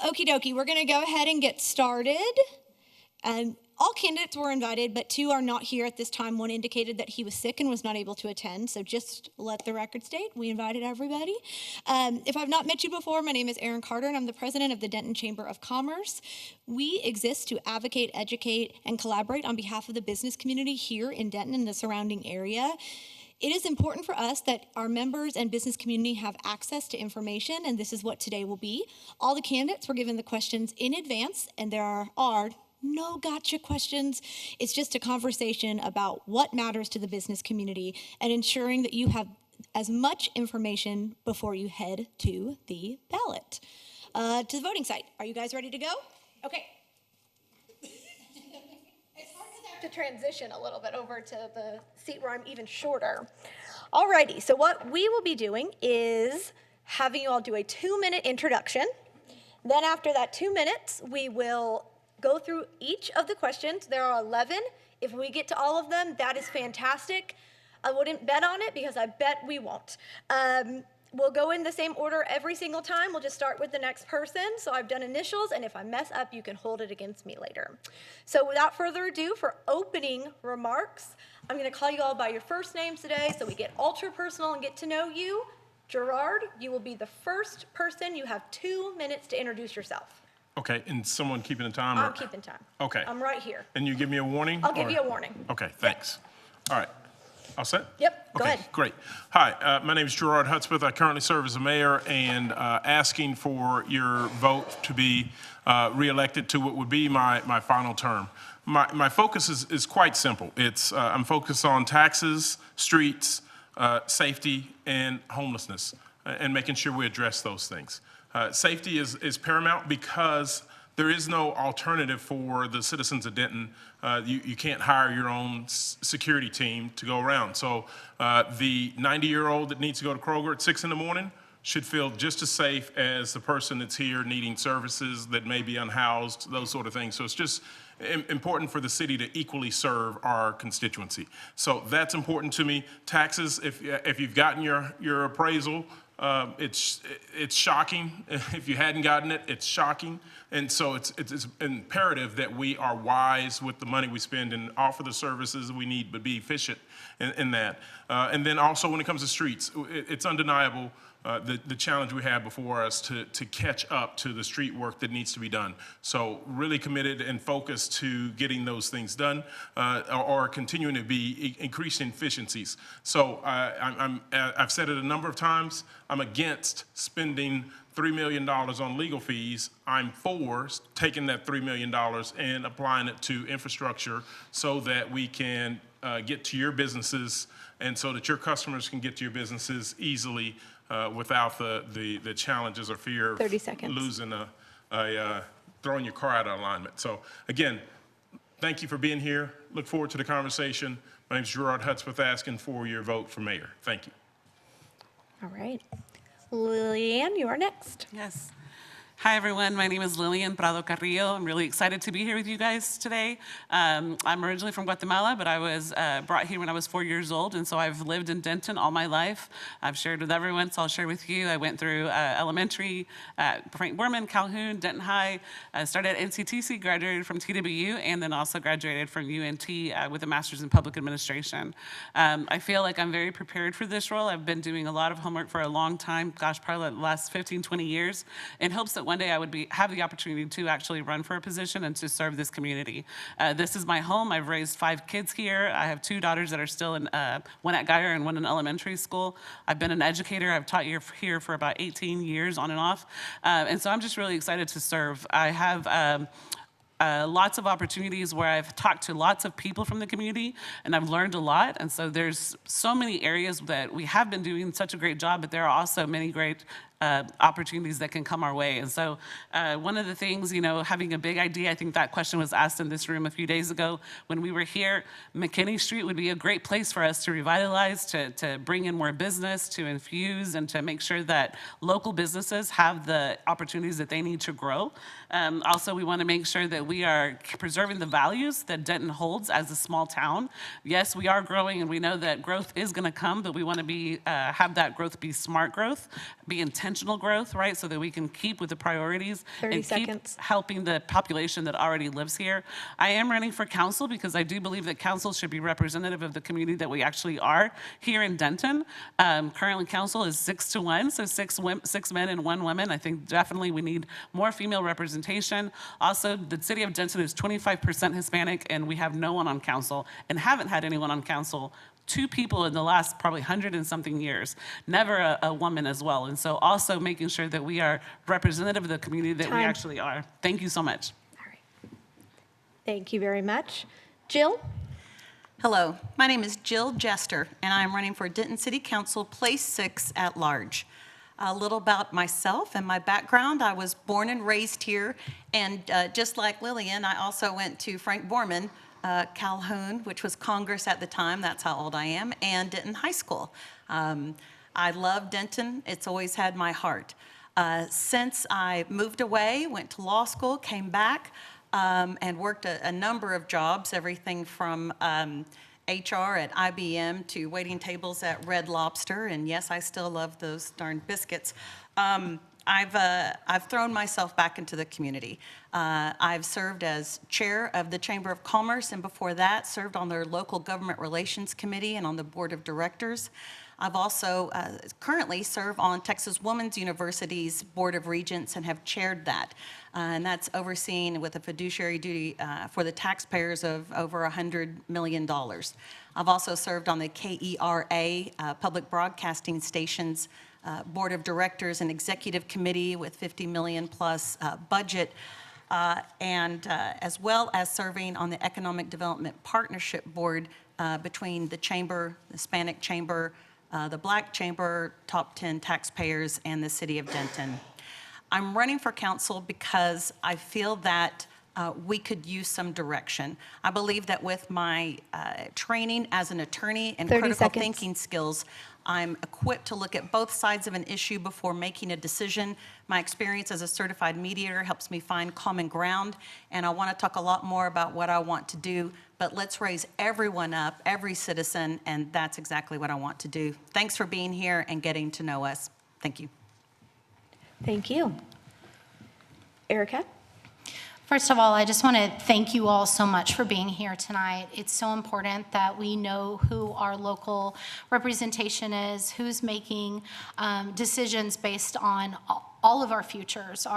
Okie dokie, we're going to go ahead and get started. All candidates were invited, but 2 are not here at this time. One indicated that he was sick and was not able to attend, so just let the record state, we invited everybody. If I've not met you before, my name is Erin Carter, and I'm the president of the Denton Chamber of Commerce. We exist to advocate, educate, and collaborate on behalf of the business community here in Denton and the surrounding area. It is important for us that our members and business community have access to information, and this is what today will be. All the candidates were given the questions in advance, and there are no gotcha questions. It's just a conversation about what matters to the business community and ensuring that you have as much information before you head to the ballot. To the voting site. Are you guys ready to go? Okay. It's hard because I have to transition a little bit over to the seat where I'm even shorter. Alrighty, so what we will be doing is having you all do a 2-minute introduction. Then after that 2 minutes, we will go through each of the questions. There are 11. If we get to all of them, that is fantastic. I wouldn't bet on it because I bet we won't. We'll go in the same order every single time. We'll just start with the next person. So I've done initials, and if I mess up, you can hold it against me later. So without further ado, for opening remarks, I'm going to call you all by your first names today so we get ultra personal and get to know you. Gerard, you will be the first person. You have 2 minutes to introduce yourself. Okay, and someone keeping the time? I'm keeping time. Okay. I'm right here. And you give me a warning? I'll give you a warning. Okay, thanks. Yep. All right. All set? Yep, go okay, ahead. Great. Hi, my name is Gerard Hudspeth. I currently serve as a mayor and asking for your vote to be reelected to what would be my final term. My focus is quite simple. I'm focused on taxes, streets, safety, and homelessness, and making sure we address those things. Safety is paramount because there is no alternative for the citizens of Denton. You can't hire your own security team to go around. So the 90-year-old that needs to go to Kroger at 6 in the morning should feel just as safe as the person that's here needing services that may be unhoused, those sort of things. So it's just important for the city to equally serve our constituency. So that's important to me. Taxes, if you've gotten your appraisal, it's shocking. If you hadn't gotten it, it's shocking. And so it's imperative that we are wise with the money we spend and offer the services we need, but be efficient in that. And then also when it comes to streets, it's undeniable the challenge we have before us to catch up to the street work that needs to be done. So really committed and focused to getting those things done or continuing to be increasing efficiencies. So I've said it a number of times, I'm against spending $3 million on legal fees. I'm for taking that $3 million and applying it to infrastructure so that we can get to your businesses and so that your customers can get to your businesses easily without the challenges or fear of 30 seconds. losing throwing your car out of alignment. So again, thank you for being here. Look forward to the conversation. My name is Gerard Hudspeth, asking for your vote for mayor. Thank you. All right. Lillian, you are next. Yes. Hi, everyone. My name is Lillian Prado Carrillo. I'm really excited to be here with you guys today. I'm originally from Guatemala, but I was brought here when I was 4 years old, and so I've lived in Denton all my life. I've shared with everyone, so I'll share with you. I went through elementary at Frank Borman, Calhoun, Denton High. I started at NCTC, graduated from TWU, and then also graduated from UNT with a master's in public administration. I feel like I'm very prepared for this role. I've been doing a lot of homework for a long time, gosh, probably the last 15, 20 years, in hopes that one day I would have the opportunity to actually run for a position and to serve this community. This is my home. I've raised 5 kids here. I have 2 daughters that are still in, one at Geyer and one in elementary school. I've been an educator. I've taught here for about 18 years on and off. And so I'm just really excited to serve. I have lots of opportunities where I've talked to lots of people from the community and I've learned a lot. And so there's so many areas that we have been doing such a great job, but there are also many great opportunities that can come our way. And so one of the things, having a big idea, I think that question was asked in this room a few days ago when we were here. McKinney Street would be a great place for us to revitalize, to bring in more business, to infuse, and to make sure that local businesses have the opportunities that they need to grow. Also, we want to make sure that we are preserving the values that Denton holds as a small town. Yes, we are growing, and we know that growth is going to come, but we want to have that growth be smart growth, be intentional intentional growth, right? So that we can keep with the priorities 30 and seconds. keep helping the population that already lives here. I am running for council because I do believe that council should be representative of the community that we actually are here in Denton. Currently, council is 6-to-1, so six men and 1 woman. I think definitely we need more female representation. Also, the city of Denton is 25% Hispanic, and we have no one on council and haven't had anyone on council. 2 people in the last probably 100 and something years, never a woman as well. And so also making sure that we are representative of the community that we Time. actually are. Thank you so much. All right. Thank you very much. Jill? Hello, my name is Jill Jester, and I'm running for Denton City Council, Place 6 at large. A little about myself and my background. I was born and raised here, and just like Lillian, I also went to Frank Borman Calhoun, which was Congress at the time, that's how old I am, and Denton High School. I love Denton, it's always had my heart. Since I moved away, went to law school, came back, and worked a number of jobs, everything from HR at IBM to waiting tables at Red Lobster, and yes, I still love those darn biscuits. I've thrown myself back into the community. I've served as chair of the Chamber of Commerce, and before that, served on their local government relations committee and on the board of directors. I've also currently serve on Texas Women's University's Board of Regents and have chaired that. And that's overseen with a fiduciary duty for the taxpayers of over $100 million. I've also served on the KERA, Public Broadcasting Stations Board of Directors and Executive Committee with $50 million plus budget, and as well as serving on the Economic Development Partnership Board between the Chamber, the Hispanic Chamber, the Black Chamber, top 10 taxpayers, and the City of Denton. I'm running for council because I feel that we could use some direction. I believe that with my training as an attorney and 30 critical seconds. thinking skills, I'm equipped to look at both sides of an issue before making a decision. My experience as a certified mediator helps me find common ground, and I want to talk a lot more about what I want to do, but let's raise everyone up, every citizen, and that's exactly what I want to do. Thanks for being here and getting to know us. Thank you. Thank you. Erica? First of all, I just want to thank you all so much for being here tonight. It's so important that we know who our local representation is, who's making decisions based on all of our futures.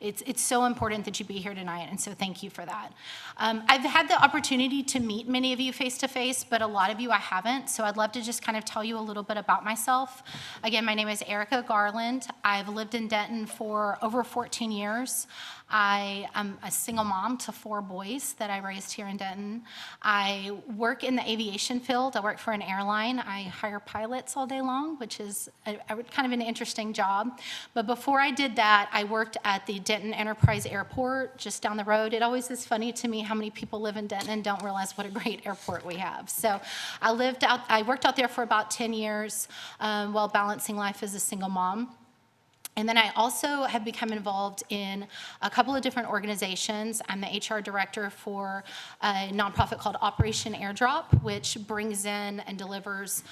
It's so important that you be here tonight, and so thank you for that. I've had the opportunity to meet many of you face to face, but a lot of you I haven't, so I'd love to just kind of tell you a little bit about myself. Again, my name is Erica Garland. I've lived in Denton for over 14 years. I am a single mom to 4 boys that I raised here in Denton. I work in the aviation field. I work for an airline. I hire pilots all day long, which is kind of an interesting job. But before I did that, I worked at the Denton Enterprise Airport just down the road. It always is funny to me how many people live in Denton and don't realize what a great airport we have. So I worked out there for about 10 years while balancing life as a single mom. And then I also have become involved in a couple of different organizations. I'm the HR director for a nonprofit called Operation Airdrop, which brings in and delivers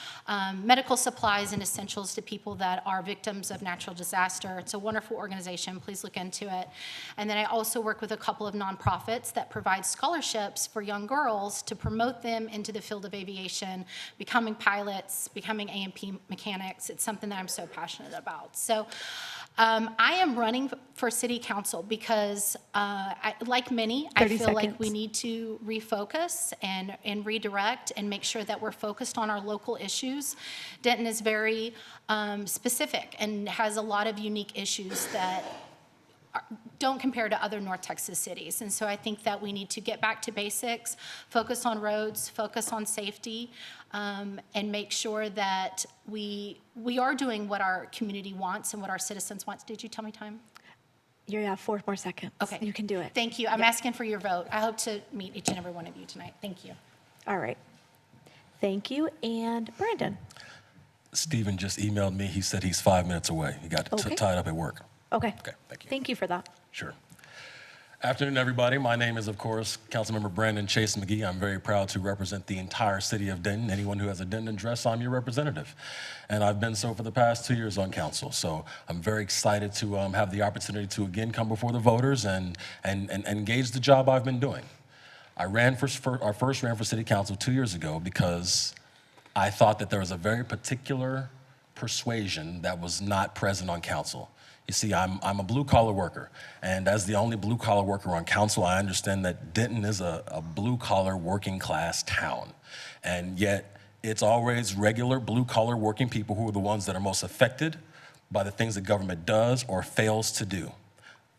medical supplies and essentials to people that are victims of natural disaster. It's a wonderful organization. Please look into it. And then I also work with a couple of nonprofits that provide scholarships for young girls to promote them into the field of aviation, becoming pilots, becoming A&P mechanics. It's something that I'm so passionate about. So I am running for city council because, like many, I 30 feel like seconds. we need to refocus and redirect and make sure that we're focused on our local issues. Denton is very specific and has a lot of unique issues that don't compare to other North Texas cities. And so I think that we need to get back to basics, focus on roads, focus on safety, and make sure that we are doing what our community wants and what our citizens want. Did you tell me time? You have 4 more seconds. Okay. You can do it. Thank you. I'm asking for your vote. I hope to meet each and every one of you tonight. Thank you. All right. Thank you. And Brandon? Stephen just emailed me. He said he's 5 minutes away. He got Okay. tied up at work. Okay. Okay, thank you. Thank you for that. Sure. Afternoon, everybody. My name is, of course, Councilmember Brandon Chase McGee. I'm very proud to represent the entire city of Denton. Anyone who has a Denton address, I'm your representative. And I've been so for the past 2 years on council. So I'm very excited to have the opportunity to again come before the voters and engage the job I've been doing. I first ran for city council 2 years ago because I thought that there was a very particular persuasion that was not present on council. You see, I'm a blue-collar worker, and as the only blue-collar worker on council, I understand that Denton is a blue-collar working-class town, and yet it's always regular blue-collar working people who are the ones that are most affected by the things that government does or fails to do.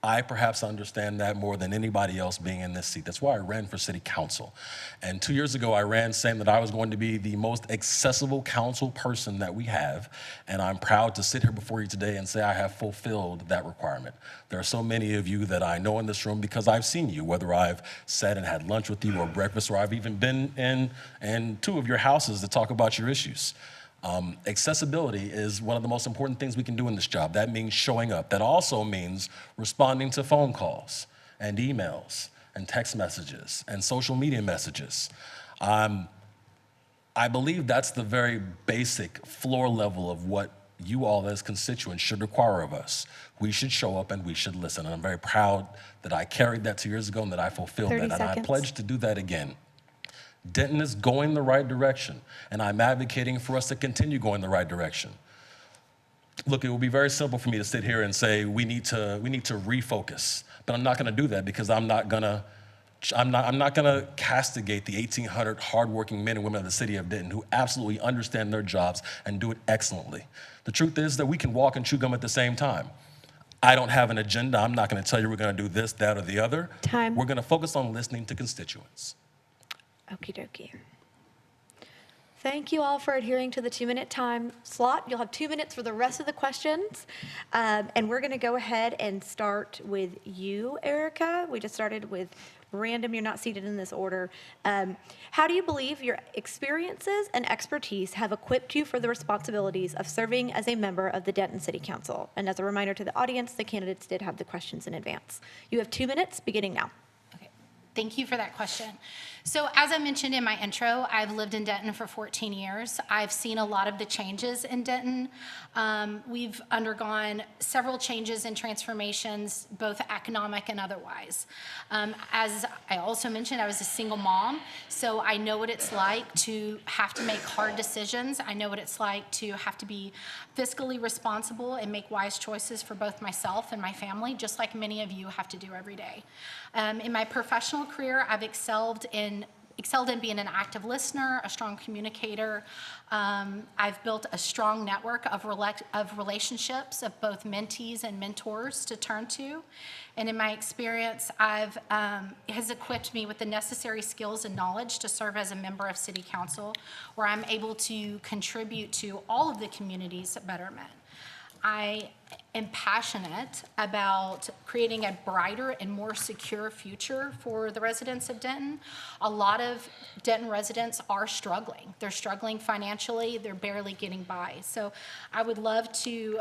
I perhaps understand that more than anybody else being in this seat. That's why I ran for city council. And 2 years ago, I ran saying that I was going to be the most accessible council person that we have. And I'm proud to sit here before you today and say I have fulfilled that requirement. There are so many of you that I know in this room because I've seen you, whether I've sat and had lunch with you or breakfast, or I've even been in 2 of your houses to talk about your issues. Accessibility is one of the most important things we can do in this job. That means showing up. That also means responding to phone calls and emails and text messages and social media messages. I believe that's the very basic floor level of what you all as constituents should require of us. We should show up and we should listen. And I'm very proud that I carried that 2 years ago and that I fulfilled that. 30 And I seconds. pledge to do that again. Denton is going the right direction, and I'm advocating for us to continue going the right direction. Look, it will be very simple for me to sit here and say we need to refocus, but I'm not going to do that because I'm not going to castigate the 1,800 hardworking men and women of the city of Denton who absolutely understand their jobs and do it excellently. The truth is that we can walk and chew gum at the same time. I don't have an agenda. I'm not going to tell you we're going to do this, that, or the other. Time. We're going to focus on listening to constituents. Okie dokie. Thank you all for adhering to the 2-minute time slot. You'll have 2 minutes for the rest of the questions. And we're going to go ahead and start with you, Erica. We just started with random. You're not seated in this order. How do you believe your experiences and expertise have equipped you for the responsibilities of serving as a member of the Denton City Council? And as a reminder to the audience, the candidates did have the questions in advance. You have 2 minutes beginning now. Thank you for that question. So as I mentioned in my intro, I've lived in Denton for 14 years. I've seen a lot of the changes in Denton. We've undergone several changes and transformations, both economic and otherwise. As I also mentioned, I was a single mom, so I know what it's like to have to make hard decisions. I know what it's like to have to be fiscally responsible and make wise choices for both myself and my family, just like many of you have to do every day. In my professional career, I've excelled in being an active listener, a strong communicator. I've built a strong network of relationships of both mentees and mentors to turn to. And in my experience, has equipped me with the necessary skills and knowledge to serve as a member of City Council, where I'm able to contribute to all of the community's betterment. I am passionate about creating a brighter and more secure future for the residents of Denton. A lot of Denton residents are struggling. They're struggling financially. They're barely getting by. So I would love to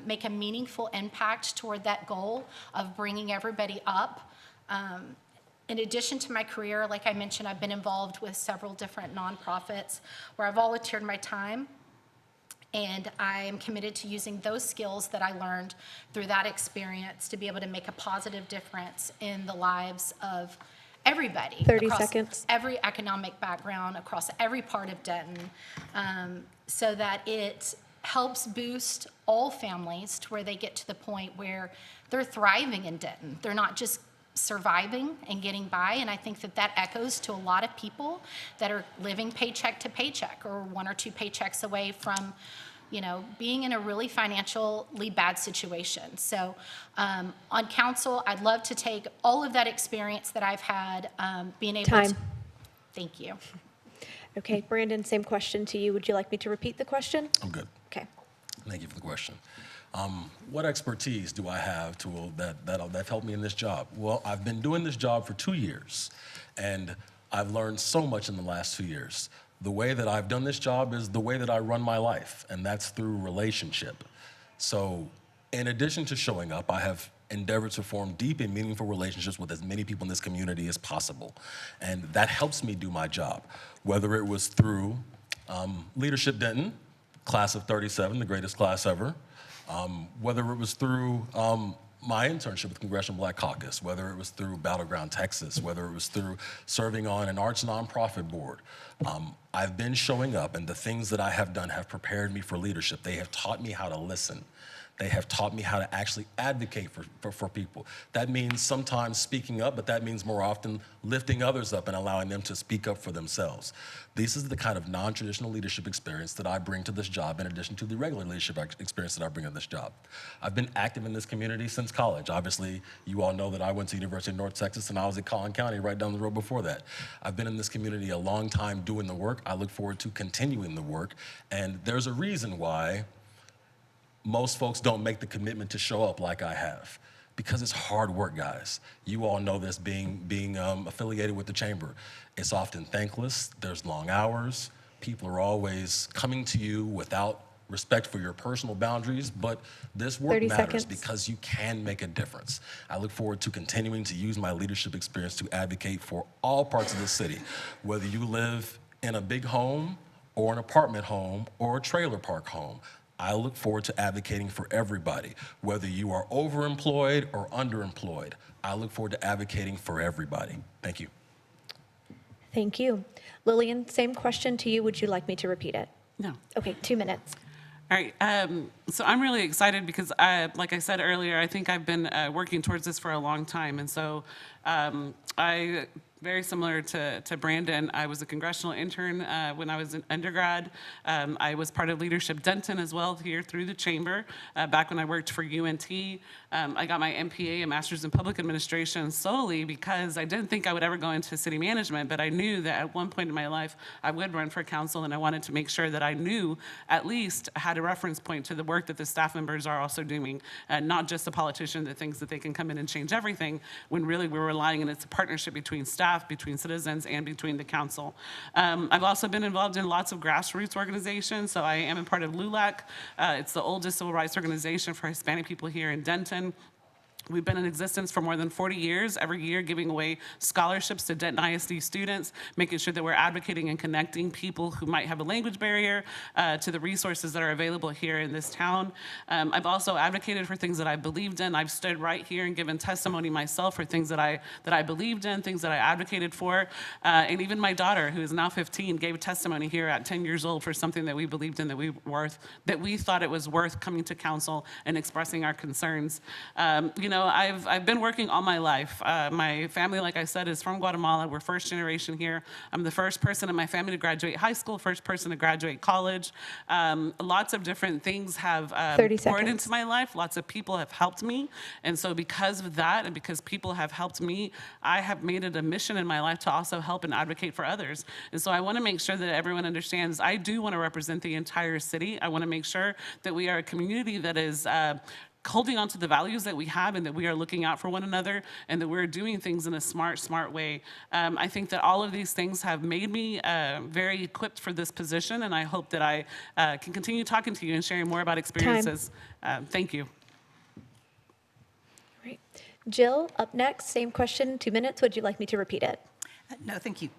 make a meaningful impact toward that goal of bringing everybody up. In addition to my career, like I mentioned, I've been involved with several different nonprofits where I've volunteered my time. And I am committed to using those skills that I learned through that experience to be able to make a positive difference in the lives of everybody. 30 across seconds. every economic background, across every part of Denton, so that it helps boost all families to where they get to the point where they're thriving in Denton. They're not just surviving and getting by, and I think that echoes to a lot of people that are living paycheck to paycheck or 1 or 2 paychecks away from, being in a really financially bad situation. So on council, I'd love to take all of that experience that I've had, being able Time. to. Thank you. Okay, Brandon, same question to you. Would you like me to repeat the question? I'm good. Okay. Thank you for the question. What expertise do I have that helped me in this job? Well, I've been doing this job for 2 years, and I've learned so much in the last 2 years. The way that I've done this job is the way that I run my life, and that's through relationship. So in addition to showing up, I have endeavor to form deep and meaningful relationships with as many people in this community as possible. And that helps me do my job, whether it was through Leadership Denton, class of 37, the greatest class ever, whether it was through my internship with Congressional Black Caucus, whether it was through Battleground Texas, whether it was through serving on an arts nonprofit board. I've been showing up, and the things that I have done have prepared me for leadership. They have taught me how to listen. They have taught me how to actually advocate for people. That means sometimes speaking up, but that means more often lifting others up and allowing them to speak up for themselves. This is the kind of non-traditional leadership experience that I bring to this job in addition to the regular leadership experience that I bring to this job. I've been active in this community since college. Obviously, you all know that I went to University of North Texas and I was at Collin County right down the road before that. I've been in this community a long time doing the work. I look forward to continuing the work, and there's a reason why most folks don't make the commitment to show up like I have, because it's hard work, guys. You all know this, being affiliated with the chamber. It's often thankless, there's long hours, people are always coming to you without respect for your personal boundaries, but this work 30 matters seconds. because you can make a difference. I look forward to continuing to use my leadership experience to advocate for all parts of the city, whether you live in a big home or an apartment home or a trailer park home. I look forward to advocating for everybody, whether you are overemployed or underemployed. I look forward to advocating for everybody. Thank you. Thank you. Lillian, same question to you. Would you like me to repeat it? No. Okay, 2 minutes. All right, so I'm really excited because, like I said earlier, I think I've been working towards this for a long time. And so very similar to Brandon, I was a congressional intern when I was an undergrad. I was part of Leadership Denton as well here through the chamber back when I worked for UNT. I got my MPA, a Master's in Public Administration, solely because I didn't think I would ever go into city management, but I knew that at one point in my life I would run for council, and I wanted to make sure that I knew at least had a reference point to the work that the staff members are also doing, not just a politician that thinks that they can come in and change everything, when really we're relying on it's a partnership between staff, between citizens, and between the council. I've also been involved in lots of grassroots organizations, so I am a part of LULAC. It's the oldest civil rights organization for Hispanic people here in Denton. We've been in existence for more than 40 years, every year giving away scholarships to Denton ISD students, making sure that we're advocating and connecting people who might have a language barrier to the resources that are available here in this town. I've also advocated for things that I believed in. I've stood right here and given testimony myself for things that I believed in, things that I advocated for. And even my daughter, who is now 15, gave testimony here at 10 years old for something that we believed in, that we thought it was worth coming to council and expressing our concerns. I've been working all my life. My family, like I said, is from Guatemala. We're first generation here. I'm the first person in my family to graduate high school, first person to graduate college. Lots of different things have 30 poured seconds. into my life. Lots of people have helped me. And so because of that, and because people have helped me, I have made it a mission in my life to also help and advocate for others. And so I want to make sure that everyone understands I do want to represent the entire city. I want to make sure that we are a community that is holding on to the values that we have, and that we are looking out for one another, and that we're doing things in a smart way. I think that all of these things have made me very equipped for this position, and I hope that I can continue talking to you and sharing more about experiences. Thank you. Great. Jill, up next, same question, 2 minutes. Would you like me to repeat it? No, thank you.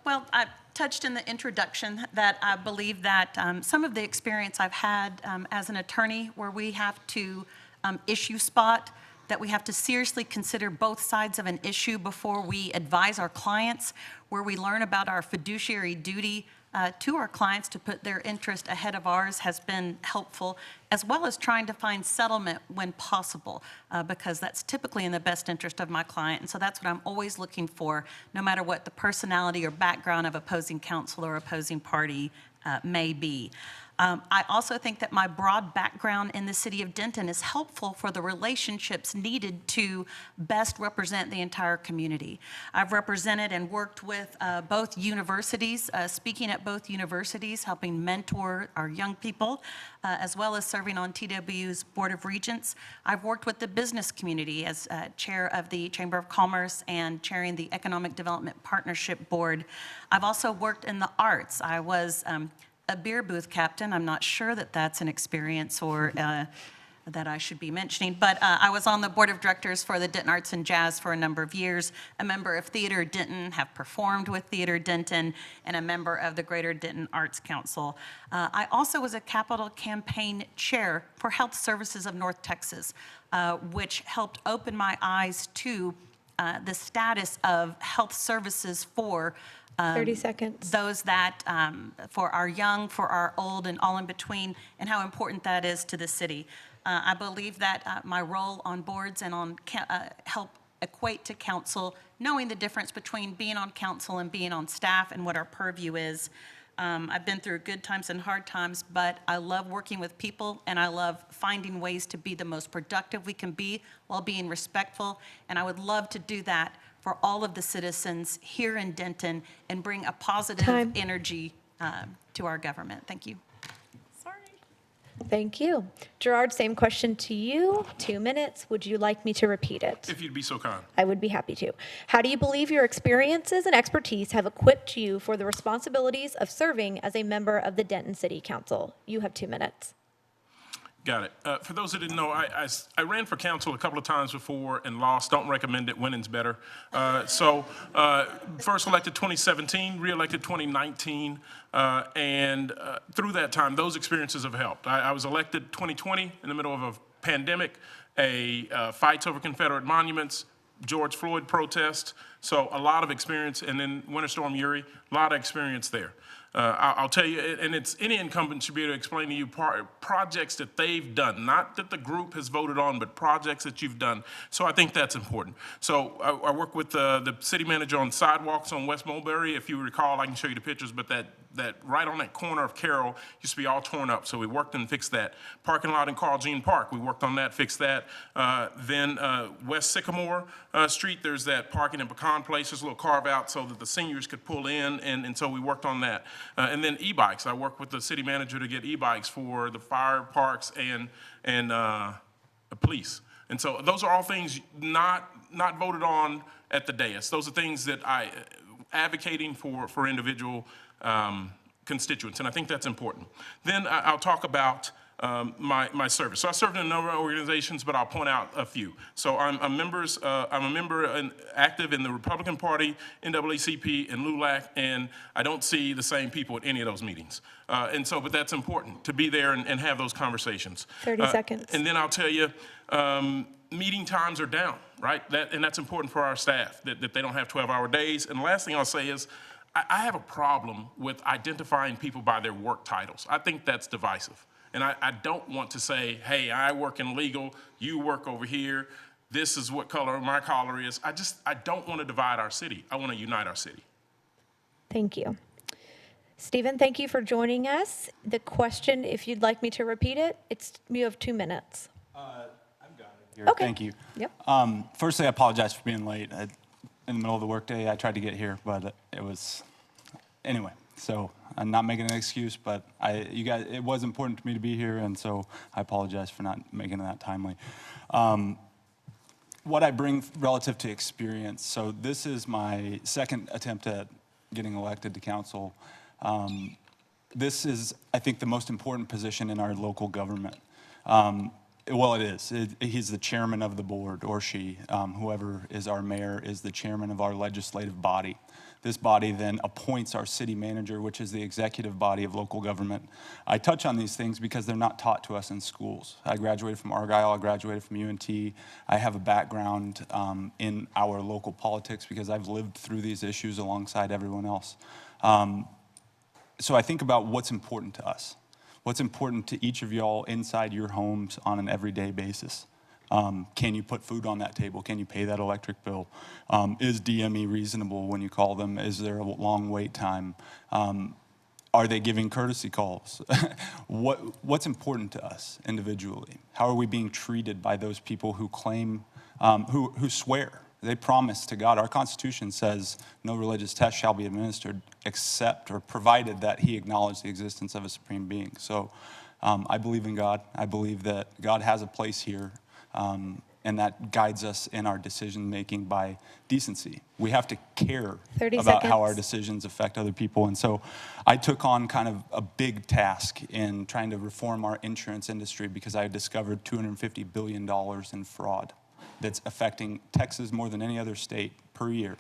Well, I touched in the introduction that I believe that some of the experience I've had as an attorney, where we have to issue spot, that we have to seriously consider both sides of an issue before we advise our clients, where we learn about our fiduciary duty to our clients to put their interest ahead of ours, has been helpful, as well as trying to find settlement when possible, because that's typically in the best interest of my client. And so that's what I'm always looking for, no matter what the personality or background of opposing counsel or opposing party may be. I also think that my broad background in the city of Denton is helpful for the relationships needed to best represent the entire community. I've represented and worked with both universities, speaking at both universities, helping mentor our young people, as well as serving on TW's Board of Regents. I've worked with the business community as chair of the Chamber of Commerce and chairing the Economic Development Partnership Board. I've also worked in the arts. I was a beer booth captain. I'm not sure that that's an experience or that I should be mentioning. But I was on the board of directors for the Denton Arts and Jazz for a number of years, a member of Theater Denton, have performed with Theater Denton, and a member of the Greater Denton Arts Council. I also was a capital campaign chair for Health Services of North Texas, which helped open my eyes to the status of health services for 30 seconds. those that, for our young, for our old, and all in between, and how important that is to the city. I believe that my role on boards and on help equate to council, knowing the difference between being on council and being on staff and what our purview is. I've been through good times and hard times, but I love working with people, and I love finding ways to be the most productive we can be while being respectful, and I would love to do that for all of the citizens here in Denton and bring a positive Time. energy to our government. Thank you. Thank you. Gerard, same question to you. 2 minutes. Would you like me to repeat it? If you'd be so kind. I would be happy to. How do you believe your experiences and expertise have equipped you for the responsibilities of serving as a member of the Denton City Council? You have 2 minutes. Got it. For those that didn't know, I ran for council a couple of times before and lost. Don't recommend it. Winning's better. First elected 2017, re-elected 2019, and through that time, those experiences have helped. I was elected 2020 in the middle of a pandemic, fights over Confederate monuments, George Floyd protest, so a lot of experience, and then Winter Storm Uri, a lot of experience there. I'll tell you, and it's any incumbent should be able to explain to you projects that they've done, not that the group has voted on, but projects that you've done. So I think that's important. So I work with the city manager on sidewalks on West Mulberry. If you recall, I can show you the pictures, but that right on that corner of Carroll used to be all torn up. So we worked and fixed that. Parking lot in Carl Jean Park, we worked on that, fixed that. Then West Sycamore Street, there's that parking in Pecan Place, there's a little carve out so that the seniors could pull in, and so we worked on that. And then e-bikes, I worked with the city manager to get e-bikes for the fire, parks, and the police. And so those are all things not voted on at the dais. Those are things that I advocating for individual constituents, and I think that's important. Then I'll talk about my service. So I served in a number of organizations, but I'll point out a few. So I'm a member and active in the Republican Party, NAACP, and LULAC, and I don't see the same people at any of those meetings. But that's important to be there and have those conversations. 30 seconds. And then I'll tell you, meeting times are down, right? And that's important for our staff, that they don't have 12-hour days. And the last thing I'll say is, I have a problem with identifying people by their work titles. I think that's divisive. And I don't want to say, hey, I work in legal, you work over here, this is what color my collar is. I don't want to divide our city. I want to unite our city. Thank you. Stephen, thank you for joining us. The question, if you'd like me to repeat it, you have 2 minutes. I've got it here. Okay. Thank you. Yep. Firstly, I apologize for being late. In the middle of the workday, I tried to get here, but it was, anyway. So I'm not making an excuse, but you guys, it was important to me to be here, and so I apologize for not making it that timely. What I bring relative to experience, so this is my second attempt at getting elected to council. This is, I think, the most important position in our local government. Well, it is. He's the chairman of the board, or she, whoever is our mayor, is the chairman of our legislative body. This body then appoints our city manager, which is the executive body of local government. I touch on these things because they're not taught to us in schools. I graduated from Argyle, I graduated from UNT. I have a background in our local politics because I've lived through these issues alongside everyone else. So I think about what's important to us. What's important to each of y'all inside your homes on an everyday basis? Can you put food on that table? Can you pay that electric bill? Is DME reasonable when you call them? Is there a long wait time? Are they giving courtesy calls? What's important to us individually? How are we being treated by those people who claim, who swear? They promise to God. Our Constitution says no religious test shall be administered except or provided that he acknowledge the existence of a supreme being. So I believe in God. I believe that God has a place here. And and that guides us in our decision-making by decency. We have to care 30 about how our seconds. decisions affect other people. And so I took on kind of a big task in trying to reform our insurance industry because I discovered $250 billion in fraud that's affecting Texas more than any other state per year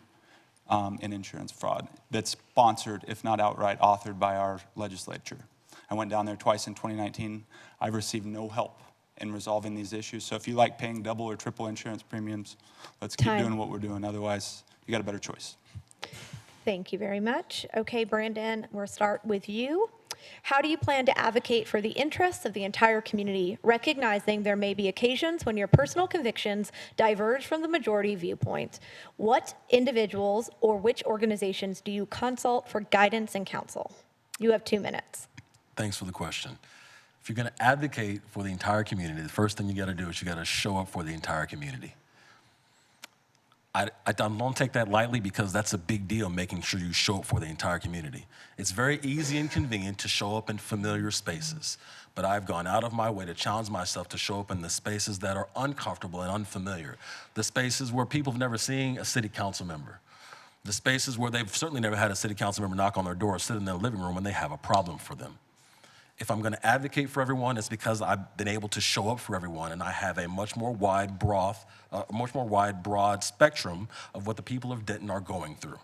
in insurance fraud that's sponsored, if not outright authored by our legislature. I went down there twice in 2019. I've received no help in resolving these issues. So if you like paying double or triple insurance premiums, let's keep Time. doing what we're doing. Otherwise, you got a better choice. Thank you very much. Okay, Brandon, we'll start with you. How do you plan to advocate for the interests of the entire community, recognizing there may be occasions when your personal convictions diverge from the majority viewpoint? What individuals or which organizations do you consult for guidance and counsel? You have 2 minutes. Thanks for the question. If you're going to advocate for the entire community, the first thing you got to do is you got to show up for the entire community. I don't take that lightly because that's a big deal, making sure you show up for the entire community. It's very easy and convenient to show up in familiar spaces, but I've gone out of my way to challenge myself to show up in the spaces that are uncomfortable and unfamiliar, the spaces where people have never seen a city council member, the spaces where they've certainly never had a city council member knock on their door or sit in their living room when they have a problem for them. If I'm going to advocate for everyone, it's because I've been able to show up for everyone, and I have a much more wide, broad spectrum of what the people of Denton are going through.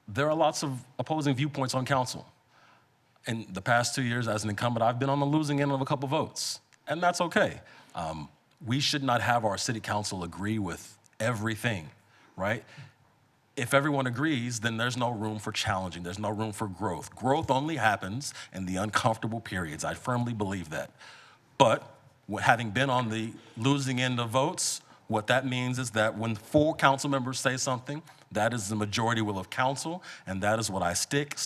There are lots of opposing viewpoints on council. In the past 2 years as an incumbent, I've been on the losing end of a couple votes, and that's okay. We should not have our city council agree with everything, right? If everyone agrees, then there's no room for challenging. There's no room for growth. Growth only happens in the uncomfortable periods. I firmly believe that. But having been on the losing end of votes, what that means is that when 4 council members say something, that is the majority will of council, and that is what I stick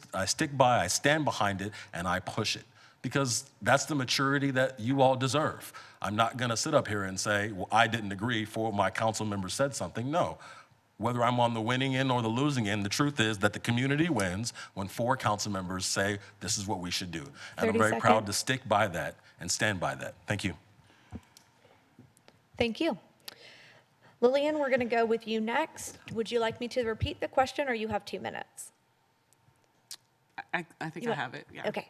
by, I stand behind it, and I push it. Because that's the maturity that you all deserve. I'm not gonna sit up here and say, well, I didn't agree, 4 of my council members said something. No. Whether I'm on the winning end or the losing end, the truth is that the community wins when 4 council members say this is what we should do. And I'm very proud to stick by that and stand by that. Thank you. Thank you. Lillian, we're going to go with you next. Would you like me to repeat the question, or you have 2 minutes? I think I have it, yeah. Okay.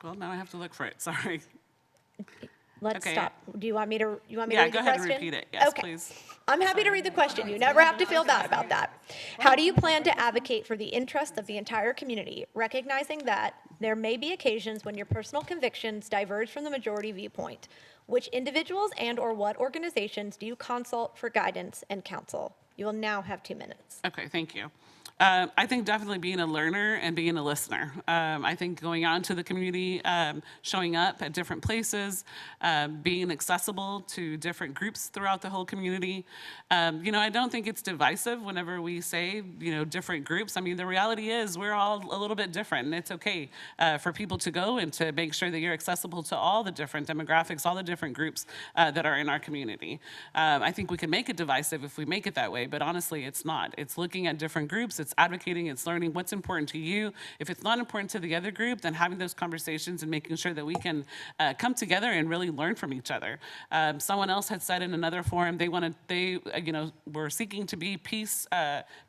Well, now I have to look for it, sorry. Let's Okay. stop. Do you want me to read the question? Yeah, go ahead and repeat it. Yes, Okay. please. I'm happy to read the question. You never have to feel bad about that. How do you plan to advocate for the interests of the entire community, recognizing that there may be occasions when your personal convictions diverge from the majority viewpoint? Which individuals and or what organizations do you consult for guidance and counsel? You will now have 2 minutes. Okay, thank you. I think definitely being a learner and being a listener. I think going out into the community, showing up at different places, being accessible to different groups throughout the whole community. I don't think it's divisive whenever we say, different groups. I mean, the reality is we're all a little bit different, and it's okay for people to go and to make sure that you're accessible to all the different demographics, all the different groups that are in our community. I think we can make it divisive if we make it that way, but honestly, it's not. It's looking at different groups. It's advocating, it's learning what's important to you. If it's not important to the other group, then having those conversations and making sure that we can come together and really learn from each other. Someone else had said in another forum, they were seeking to be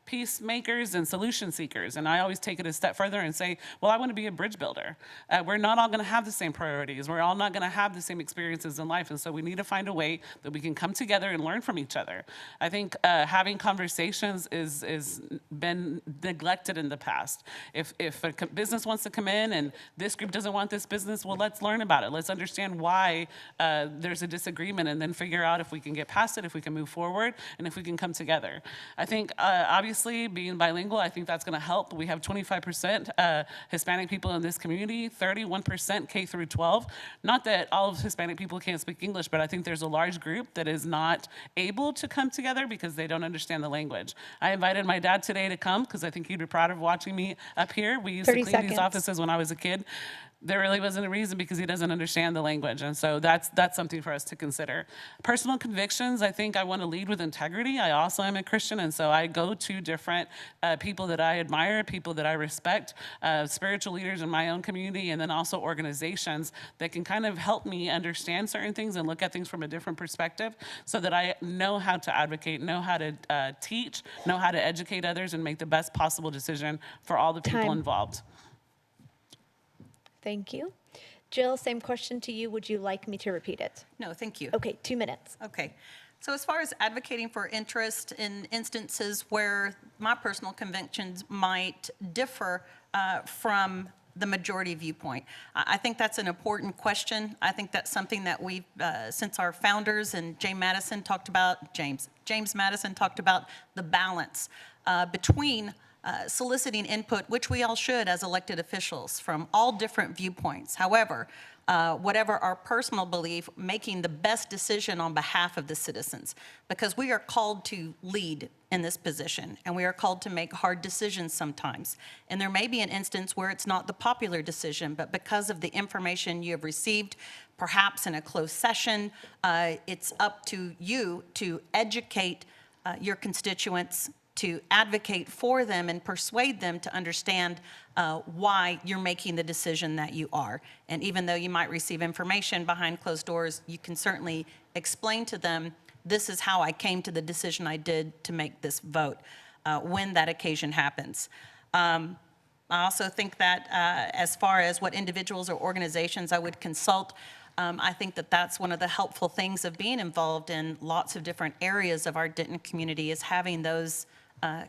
peacemakers and solution seekers. And I always take it a step further and say, well, I want to be a bridge builder. We're not all going to have the same priorities. We're all not going to have the same experiences in life. And so we need to find a way that we can come together and learn from each other. I think having conversations is been neglected in the past. If a business wants to come in and this group doesn't want this business, well, let's learn about it. Let's understand why there's a disagreement and then figure out if we can get past it, if we can move forward, and if we can come together. I think, obviously, being bilingual, I think that's going to help. We have 25% Hispanic people in this community, 31% K through 12. Not that all of Hispanic people can't speak English, but I think there's a large group that is not able to come together because they don't understand the language. I invited my dad today to come because I think he'd be proud of watching me up here. We used to clean these offices when I was a kid. there really wasn't a reason because he doesn't understand the language. And so that's something for us to consider. Personal convictions, I think I want to lead with integrity. I also am a Christian, and so I go to different people that I admire, people that I respect, spiritual leaders in my own community, and then also organizations that can kind of help me understand certain things and look at things from a different perspective so that I know how to advocate, know how to teach, know how to educate others, and make the best possible decision for all the people Time. involved. Thank you. Jill, same question to you. Would you like me to repeat it? No, thank you. Okay, 2 minutes. Okay. So as far as advocating for interest in instances where my personal convictions might differ from the majority viewpoint, I think that's an important question. I think that's something that we've, since our founders and James Madison talked about the balance between soliciting input, which we all should as elected officials from all different viewpoints. However, whatever our personal belief, making the best decision on behalf of the citizens, because we are called to lead in this position, and we are called to make hard decisions sometimes. And there may be an instance where it's not the popular decision, but because of the information you have received, perhaps in a closed session, it's up to you to educate your constituents, to advocate for them and persuade them to understand why you're making the decision that you are. And even though you might receive information behind closed doors, you can certainly explain to them, this is how I came to the decision I did to make this vote when that occasion happens. I also think that as far as what individuals or organizations I would consult, I think that that's one of the helpful things of being involved in lots of different areas of our Denton community, is having those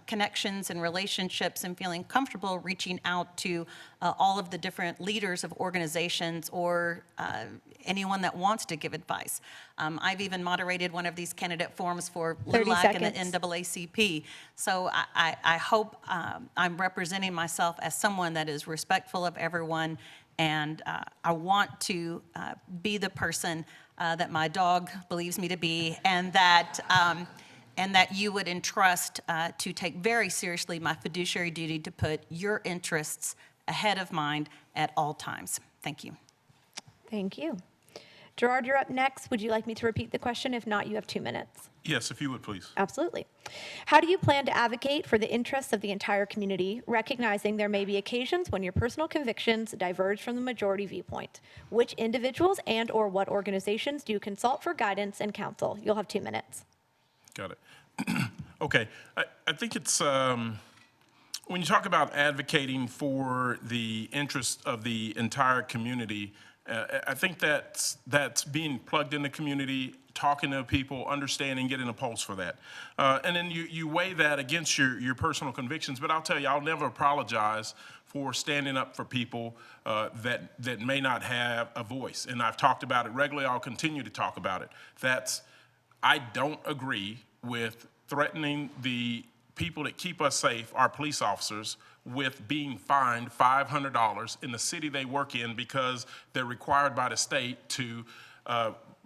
connections and relationships and feeling comfortable reaching out to all of the different leaders of organizations or anyone that wants to give advice. I've even moderated one of these candidate forums for 30 LULAC and the seconds. NAACP. So I hope I'm representing myself as someone that is respectful of everyone, and I want to be the person that my dog believes me to be, and that you would entrust to take very seriously my fiduciary duty to put your interests ahead of mine at all times. Thank you. Thank you. Gerard, you're up next. Would you like me to repeat the question? If not, you have 2 minutes. Yes, if you would, please. Absolutely. How do you plan to advocate for the interests of the entire community, recognizing there may be occasions when your personal convictions diverge from the majority viewpoint? Which individuals and/or what organizations do you consult for guidance and counsel? You'll have 2 minutes. Got it. Okay. I think it's, when you talk about advocating for the interests of the entire community, I think that's being plugged in the community, talking to people, understanding, getting a pulse for that. And then you weigh that against your personal convictions. But I'll tell you, I'll never apologize for standing up for people that may not have a voice. And I've talked about it regularly. I'll continue to talk about it. I don't agree with threatening the people that keep us safe, our police officers, with being fined $500 in the city they work in because they're required by the state to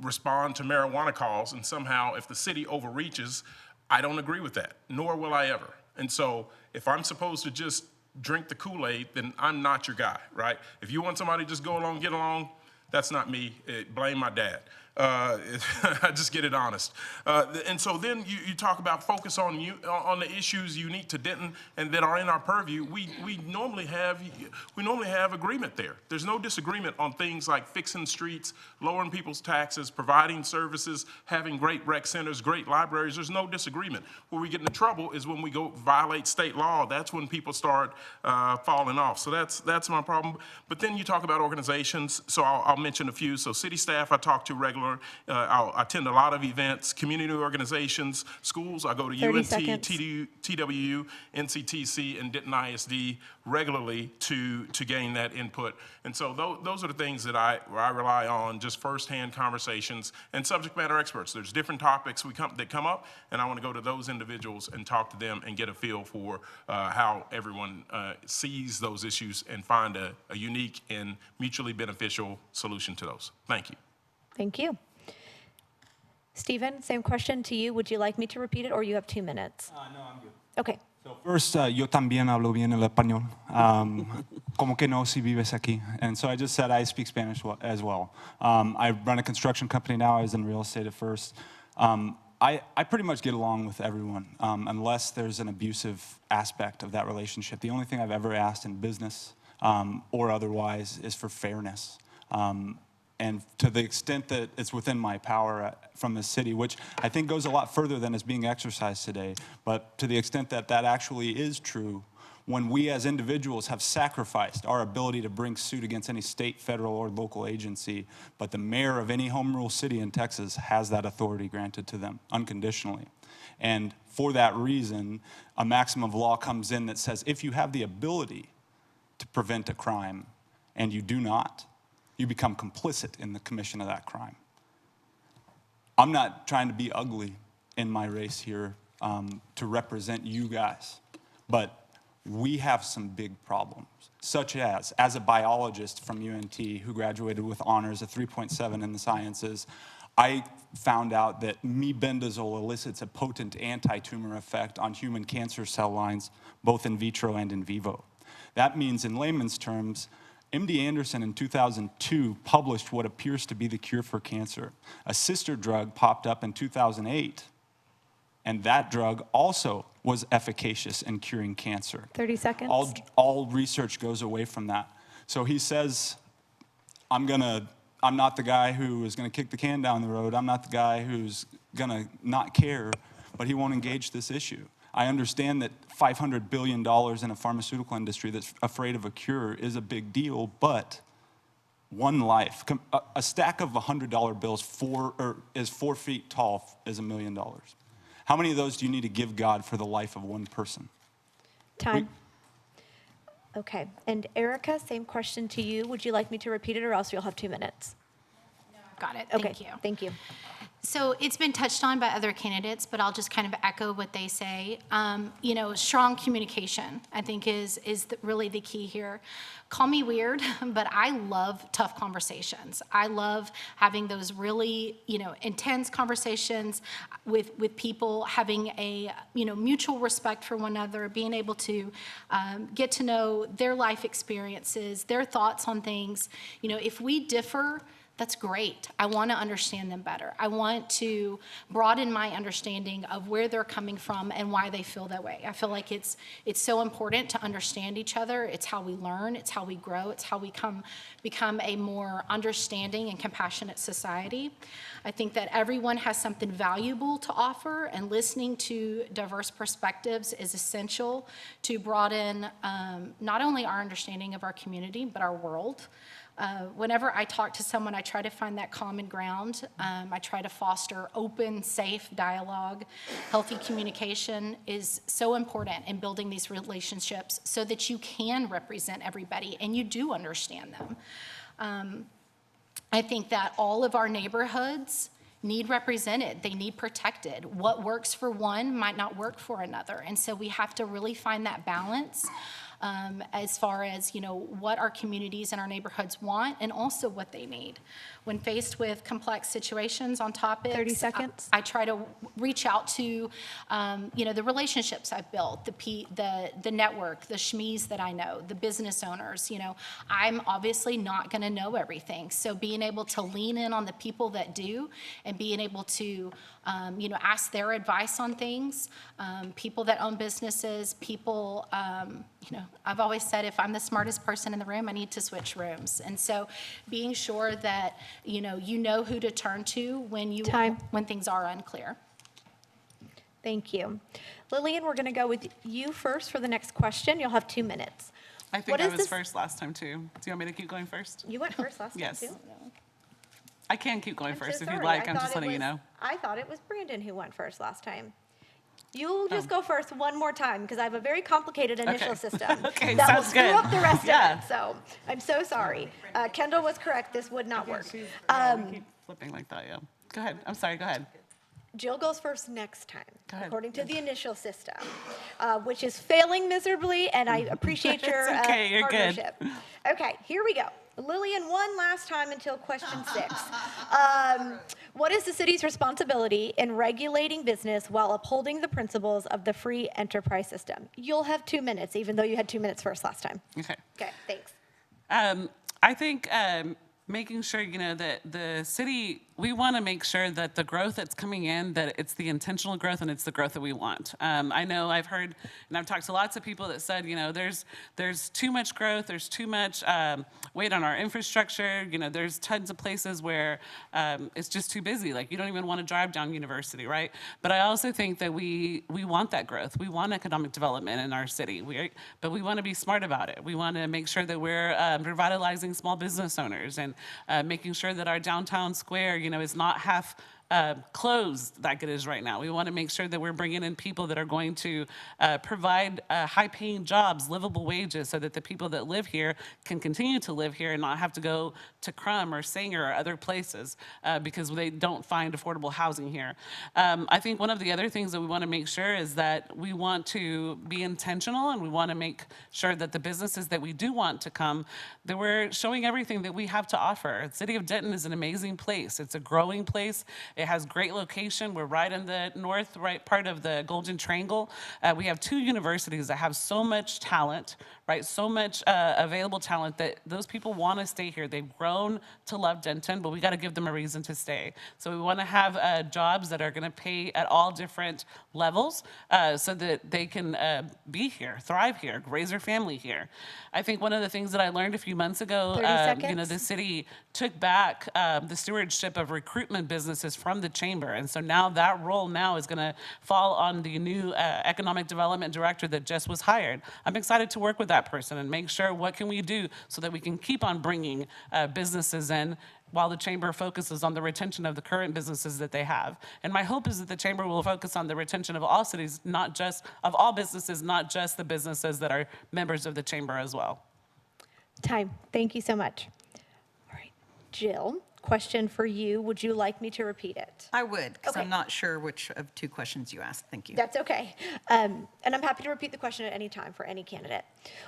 respond to marijuana calls. And somehow, if the city overreaches, I don't agree with that, nor will I ever. And so if I'm supposed to just drink the Kool-Aid, then I'm not your guy, right? If you want somebody to just go along, get along, that's not me. Blame my dad. I just get it honest. And so then you talk about focus on the issues unique to Denton and that are in our purview. We normally have agreement there. There's no disagreement on things like fixing streets, lowering people's taxes, providing services, having great rec centers, great libraries. There's no disagreement. Where we get into trouble is when we go violate state law. That's when people start falling off. So that's my problem. But then you talk about organizations. So I'll mention a few. So city staff I talk to regularly. I'll attend a lot of events, community organizations, schools. I go to 30 UNT, seconds. TWU, NCTC, and Denton ISD regularly to gain that input. And so those are the things that I rely on, just firsthand conversations and subject matter experts. There's different topics that come up, and I want to go to those individuals and talk to them and get a feel for how everyone sees those issues and find a unique and mutually beneficial solution to those. Thank you. Thank you. Stephen, same question to you. Would you like me to repeat it, or you have 2 minutes? No, I'm good. Okay, First, yo también hablo bien el español. Como que no si vives aquí? And so I just said I speak Spanish as well. I run a construction company now. I was in real estate at first. I pretty much get along with everyone unless there's an abusive aspect of that relationship. The only thing I've ever asked in business or otherwise is for fairness. And to the extent that it's within my power from the city, which I think goes a lot further than is being exercised today, but to the extent that that actually is true, when we as individuals have sacrificed our ability to bring suit against any state, federal, or local agency, but the mayor of any home rule city in Texas has that authority granted to them unconditionally. And for that reason, a maxim of law comes in that says if you have the ability to prevent a crime and you do not, you become complicit in the commission of that crime. I'm not trying to be ugly in my race here to represent you guys, but we have some big problems, such as a biologist from UNT who graduated with honors, a 3.7 in the sciences, I found out that mebendazole elicits a potent anti-tumor effect on human cancer cell lines, both in vitro and in vivo. That means, in layman's terms, MD Anderson in 2002 published what appears to be the cure for cancer. A sister drug popped up in 2008, and that drug also was efficacious in curing cancer. 30 seconds. All research goes away from that. So he says, I'm not the guy who is gonna kick the can down the road. I'm not the guy who's gonna not care, but he won't engage this issue. I understand that $500 billion in a pharmaceutical industry that's afraid of a cure is a big deal, but one life, a stack of $100 bills is 4 feet tall is $1 million. How many of those do you need to give God for the life of one person? Time. Okay, and Erica, same question to you. Would you like me to repeat it or else you'll have 2 minutes? Got it. Okay, Thank you. thank you. So it's been touched on by other candidates, but I'll just kind of echo what they say. Strong communication, I think, is really the key here. Call me weird, but I love tough conversations. I love having those really, intense conversations with people, having a, mutual respect for one another, being able to get to know their life experiences, their thoughts on things. If we differ, that's great. I want to understand them better. I want to broaden my understanding of where they're coming from and why they feel that way. I feel like it's so important to understand each other. It's how we learn. It's how we grow. It's how we become a more understanding and compassionate society. I think that everyone has something valuable to offer, and listening to diverse perspectives is essential to broaden not only our understanding of our community, but our world. Whenever I talk to someone, I try to find that common ground. I try to foster open, safe dialogue. Healthy communication is so important in building these relationships so that you can represent everybody and you do understand them. I think that all of our neighborhoods need represented. They need protected. What works for one might not work for another. And so we have to really find that balance as far as, what our communities and our neighborhoods want and also what they need. When faced with complex situations on topics, 30 seconds. I try to reach out to, the relationships I've built, the network, the SMEs that I know, the business owners. I'm obviously not going to know everything. So being able to lean in on the people that do and being able to, ask their advice on things, people that own businesses, people, I've always said if I'm the smartest person in the room, I need to switch rooms. And so being sure that, you know who to turn to when things are unclear. Thank you. Lillian, we're going to go with you first for the next question. You'll have 2 minutes. I think I was first last time, too. Do you want me to keep going first? You went first last Yes. time, too? I can keep going first so if you'd sorry. like. I I'm just thought it letting you know. I thought it was Brandon who went first last time. You'll just go first one more time because I have a very complicated initial Okay. system Okay, that will sounds screw good. up the rest Yeah. of it. So I'm so sorry. Kendall was correct. This would not work. Keep flipping like that, yeah. Go ahead. I'm sorry. Go ahead. Jill goes first next time, Go ahead. according to the initial system, which is failing miserably, and I appreciate your It's okay, you're good. partnership. Okay, here we go. Lillian won last time until question 6. What is the city's responsibility in regulating business while upholding the principles of the free enterprise system? You'll have 2 minutes, even though you had 2 minutes first last time. Okay. Okay, thanks. I think making sure, that the city, we want to make sure that the growth that's coming in, that it's the intentional growth and it's the growth that we want. I know I've heard, and I've talked to lots of people that said, there's too much growth, there's too much weight on our infrastructure. There's tons of places where it's just too busy. Like, you don't even want to drive down University, right? But I also think that we want that growth. We want economic development in our city, but we want to be smart about it. We want to make sure that we're revitalizing small business owners and making sure that our downtown square, is not half closed like it is right now. We want to make sure that we're bringing in people that are going to provide high-paying jobs, livable wages, so that the people that live here can continue to live here and not have to go to Crum or Sanger or other places because they don't find affordable housing here. I think one of the other things that we want to make sure is that we want to be intentional, and we want to make sure that the businesses that we do want to come, that we're showing everything that we have to offer. The city of Denton is an amazing place. It's a growing place. It has great location. We're right in the right part of the Golden Triangle. We have 2 universities that have so much talent, right? So much available talent that those people want to stay here. They've grown to love Denton, but we got to give them a reason to stay. So we want to have jobs that are going to pay at all different levels so that they can be here, thrive here, raise their family here. I think one of the things that I learned a few months ago, 30 seconds. the city took back the stewardship of recruitment businesses from the chamber. And so now that role now is going to fall on the new economic development director that just was hired. I'm excited to work with that person and make sure what can we do so that we can keep on bringing businesses in while the chamber focuses on the retention of the current businesses that they have. And my hope is that the chamber will focus on the retention of all cities, not just of all businesses, not just the businesses that are members of the chamber as well. Time. Thank you so much. All right, Jill, question for you. Would you like me to repeat it? I would, because Okay. I'm not sure which of 2 questions you asked. Thank you. That's okay. And I'm happy to repeat the question at any time for any candidate.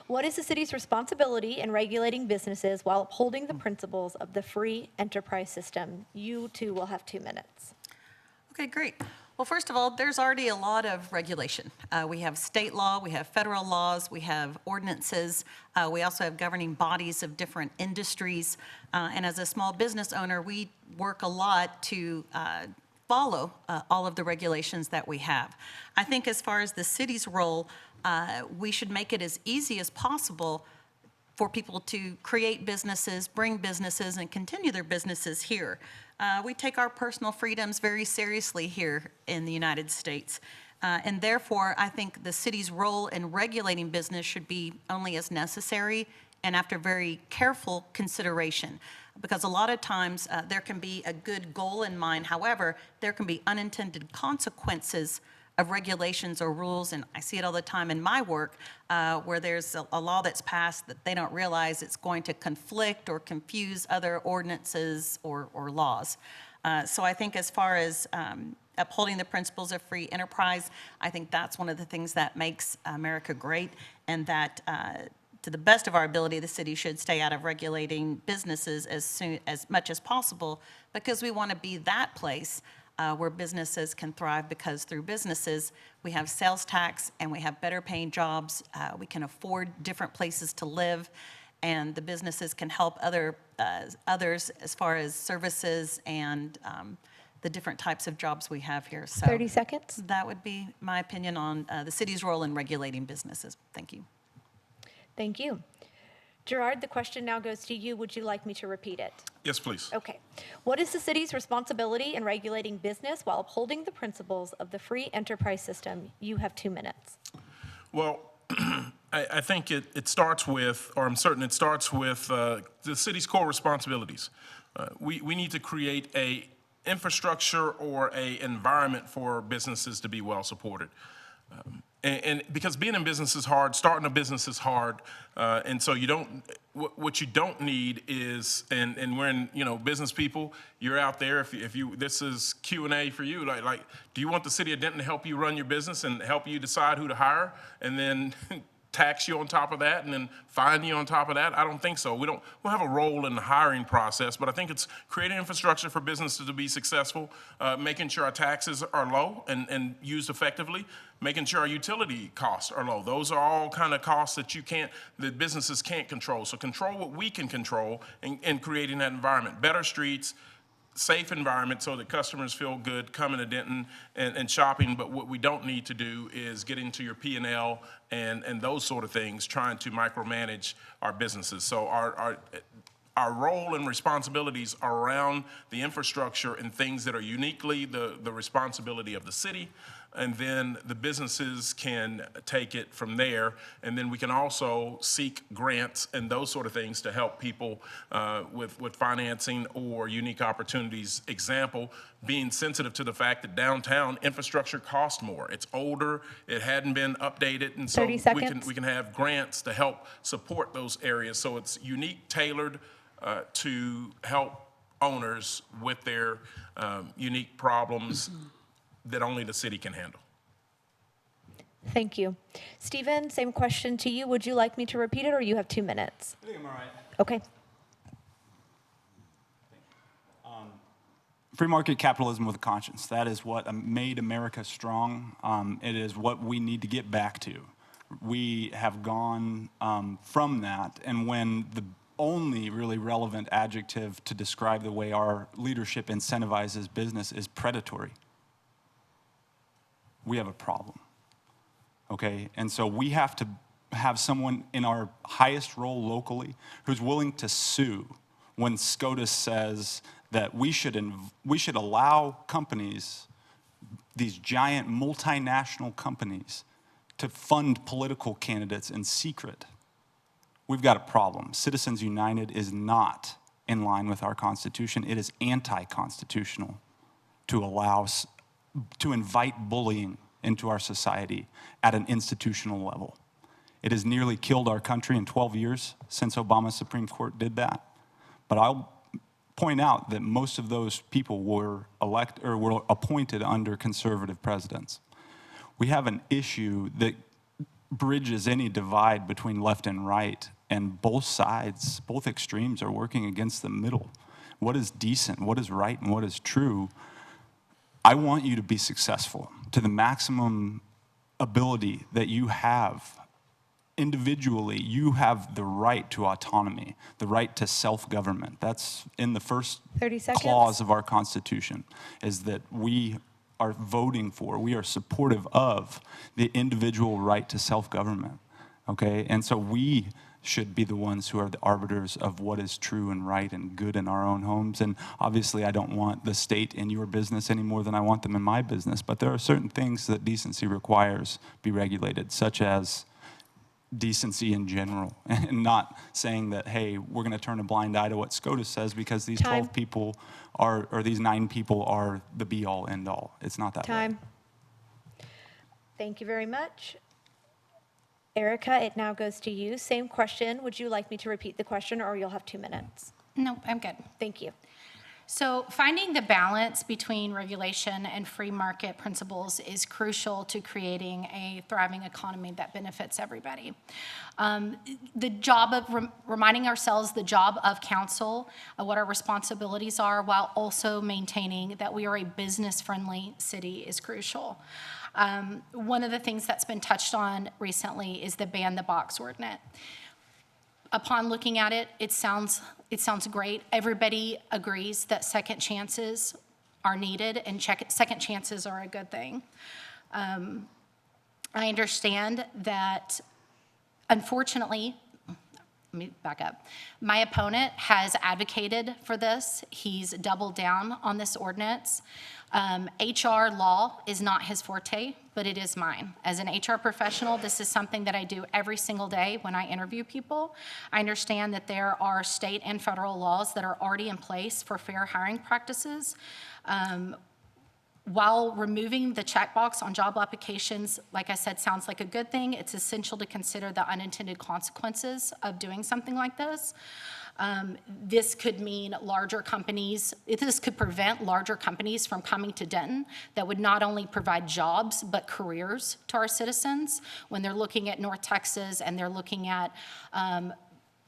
What is the city's responsibility in regulating businesses while upholding the principles of the free enterprise system? You too will have 2 minutes. Okay, great. Well, first of all, there's already a lot of regulation. We have state law, we have federal laws, we have ordinances. We also have governing bodies of different industries. And as a small business owner, we work a lot to follow all of the regulations that we have. I think as far as the city's role, we should make it as easy as possible for people to create businesses, bring businesses, and continue their businesses here. We take our personal freedoms very seriously here in the United States. And therefore, I think the city's role in regulating business should be only as necessary and after very careful consideration. Because a lot of times there can be a good goal in mind. However, there can be unintended consequences of regulations or rules, and I see it all the time in my work, where there's a law that's passed that they don't realize it's going to conflict or confuse other ordinances or laws. So I think as far as upholding the principles of free enterprise, I think that's one of the things that makes America great, and that to the best of our ability, the city should stay out of regulating businesses as much as possible, because we want to be that place where businesses can thrive, because through businesses, we have sales tax and we have better paying jobs. We can afford different places to live, and the businesses can help others as far as services and the different types of jobs we have here. So 30 seconds. that would be my opinion on the city's role in regulating businesses. Thank you. Thank you. Gerard, the question now goes to you. Would you like me to repeat it? Yes, please. Okay. What is the city's responsibility in regulating business while upholding the principles of the free enterprise system? You have 2 minutes. Well, I think it starts with, or I'm certain it starts with the city's core responsibilities. We need to create a infrastructure or a environment for businesses to be well supported. And because being in business is hard, starting a business is hard, and so you don't. What you don't need is, and when business people, you're out there. If you this is Q&A for you. Like, do you want the city of Denton to help you run your business and help you decide who to hire, and then tax you on top of that and then fine you on top of that? I don't think so. We'll have a role in the hiring process, but I think it's creating infrastructure for businesses to be successful, making sure our taxes are low and used effectively, making sure our utility costs are low. Those are all kind of costs that businesses can't control. So control what we can control in creating that environment. Better streets, safe environment so that customers feel good coming to Denton and shopping, but what we don't need to do is get into your P&L and those sort of things, trying to micromanage our businesses. So our role and responsibilities are around the infrastructure and things that are uniquely the responsibility of the city, and then the businesses can take it from there, and then we can also seek grants and those sort of things to help people with financing or unique opportunities. Example, being sensitive to the fact that downtown infrastructure costs more. It's older, it hadn't been updated, and so 30 seconds. we can have grants to help support those areas. So it's unique, tailored to help owners with their unique problems that only the city can handle. Thank you. Stephen, same question to you. Would you like me to repeat it, or you have 2 minutes? I think I'm all right. Okay. Free market capitalism with a conscience. That is what made America strong. It is what we need to get back to. We have gone from that, and when the only really relevant adjective to describe the way our leadership incentivizes business is predatory, we have a problem, okay? And so we have to have someone in our highest role locally who's willing to sue when SCOTUS says that we should allow companies, these giant multinational companies, to fund political candidates in secret. We've got a problem. Citizens United is not in line with our Constitution. It is anti-constitutional to invite bullying into our society at an institutional level. It has nearly killed our country in 12 years since Obama's Supreme Court did that. But I'll point out that most of those people were appointed under conservative presidents. We have an issue that bridges any divide between left and right, and both sides, both extremes are working against the middle. What is decent, what is right, and what is true? I want you to be successful to the maximum ability that you have. Individually, you have the right to autonomy, the right to self-government. That's in the first 30 seconds. Clause of our Constitution, is that we are voting for, we are supportive of the individual right to self-government, okay? And so we should be the ones who are the arbiters of what is true and right and good in our own homes. And obviously I don't want the state in your business any more than I want them in my business, but there are certain things that decency requires be regulated, such as decency in general, and not saying that, hey, we're going to turn a blind eye to what SCOTUS says because these 12 people are, or these 9 people are the be-all, end-all. It's not that way. Thank you very much. Erica, it now goes to you. Same question. Would you like me to repeat the question, or you'll have 2 minutes? No, I'm good. Thank you. So finding the balance between regulation and free market principles is crucial to creating a thriving economy that benefits everybody. The job of reminding ourselves the job of council, what our responsibilities are, while also maintaining that we are a business-friendly city is crucial. One of the things that's been touched on recently is the ban the box ordinance. Upon looking at it, it sounds great. Everybody agrees that second chances are needed, and second chances are a good thing. I understand that, unfortunately, let me back up. My opponent has advocated for this. He's doubled down on this ordinance. HR law is not his forte, but it is mine. As an HR professional, this is something that I do every single day when I interview people. I understand that there are state and federal laws that are already in place for fair hiring practices. While removing the checkbox on job applications, like I said, sounds like a good thing, it's essential to consider the unintended consequences of doing something like this. This could mean larger companies, this could prevent larger companies from coming to Denton that would not only provide jobs, but careers to our citizens when they're looking at North Texas and they're looking at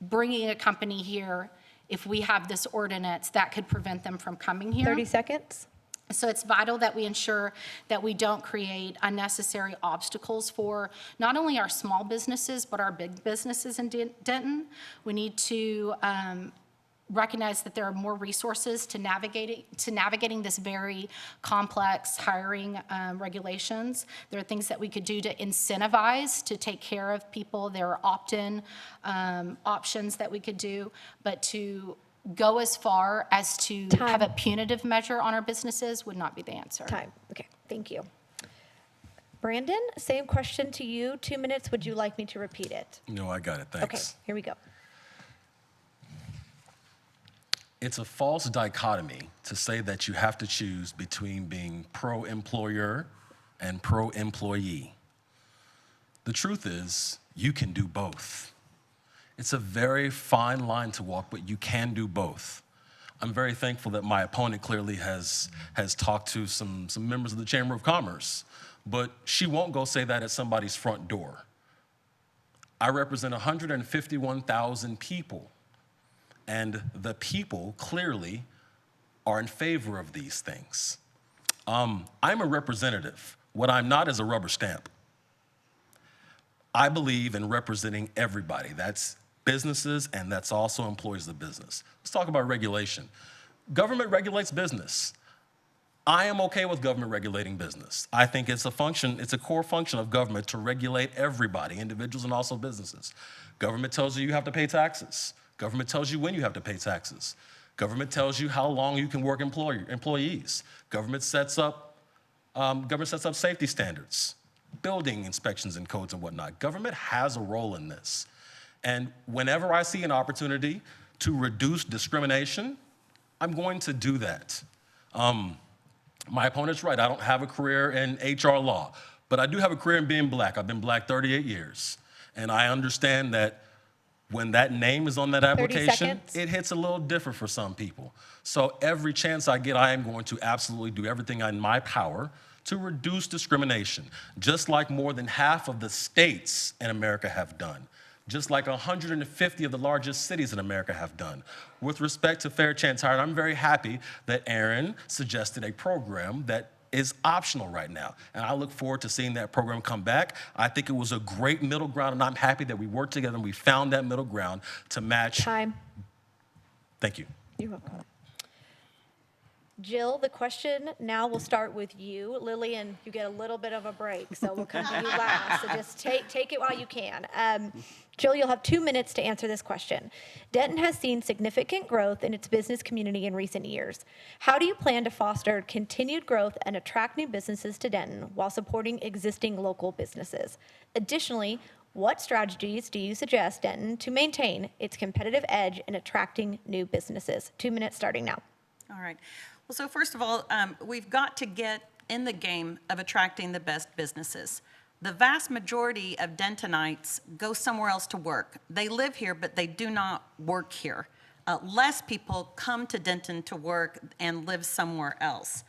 bringing a company here. If we have this ordinance, that could prevent them from coming here. 30 seconds. So it's vital that we ensure that we don't create unnecessary obstacles for not only our small businesses, but our big businesses in Denton. We need to recognize that there are more resources to navigating this very complex hiring regulations. There are things that we could do to incentivize to take care of people. There are opt-in options that we could do, but to go as far as to have a punitive measure on our businesses would not be the answer. Time. Okay, thank you. Brandon, same question to you. 2 minutes. Would you like me to repeat it? No, I got it, thanks. Okay, here we go. It's a false dichotomy to say that you have to choose between being pro-employer and pro-employee. The truth is, you can do both. It's a very fine line to walk, but you can do both. I'm very thankful that my opponent clearly has talked to some members of the Chamber of Commerce, but she won't go say that at somebody's front door. I represent 151,000 people, and the people clearly are in favor of these things. I'm a representative. What I'm not is a rubber stamp. I believe in representing everybody. That's businesses, and that's also employees of the business. Let's talk about regulation. Government regulates business. I am okay with government regulating business. I think it's a core function of government to regulate everybody, individuals and also businesses. Government tells you have to pay taxes. Government tells you when you have to pay taxes. Government tells you how long you can work employees. Government sets up safety standards, building inspections and codes and whatnot. Government has a role in this. And whenever I see an opportunity to reduce discrimination, I'm going to do that. My opponent's right. I don't have a career in HR law, but I do have a career in being black. I've been black 38 years. And I understand that when that name is on that application, it hits a little different for some people. So every chance I get, I am going to absolutely do everything in my power to reduce discrimination, just like more than half of the states in America have done, just like 150 of the largest cities in America have done. With respect to fair chance hiring, I'm very happy that Aaron suggested a program that is optional right now. And I look forward to seeing that program come back. I think it was a great middle ground, and I'm happy that we worked together and we found that middle ground to match. Time. Thank you. You're welcome. Jill, the question now will start with you. Lillian, you get a little bit of a break, so we'll come to you last. So just take it while you can. Jill, you'll have 2 minutes to answer this question. Denton has seen significant growth in its business community in recent years. How do you plan to foster continued growth and attract new businesses to Denton while supporting existing local businesses? Additionally, what strategies do you suggest Denton to maintain its competitive edge in attracting new businesses? 2 minutes starting now. All right. Well, so first of all, we've got to get in the game of attracting the best businesses. The vast majority of Dentonites go somewhere else to work. They live here, but they do not work here. Less people come to Denton to work and live somewhere else.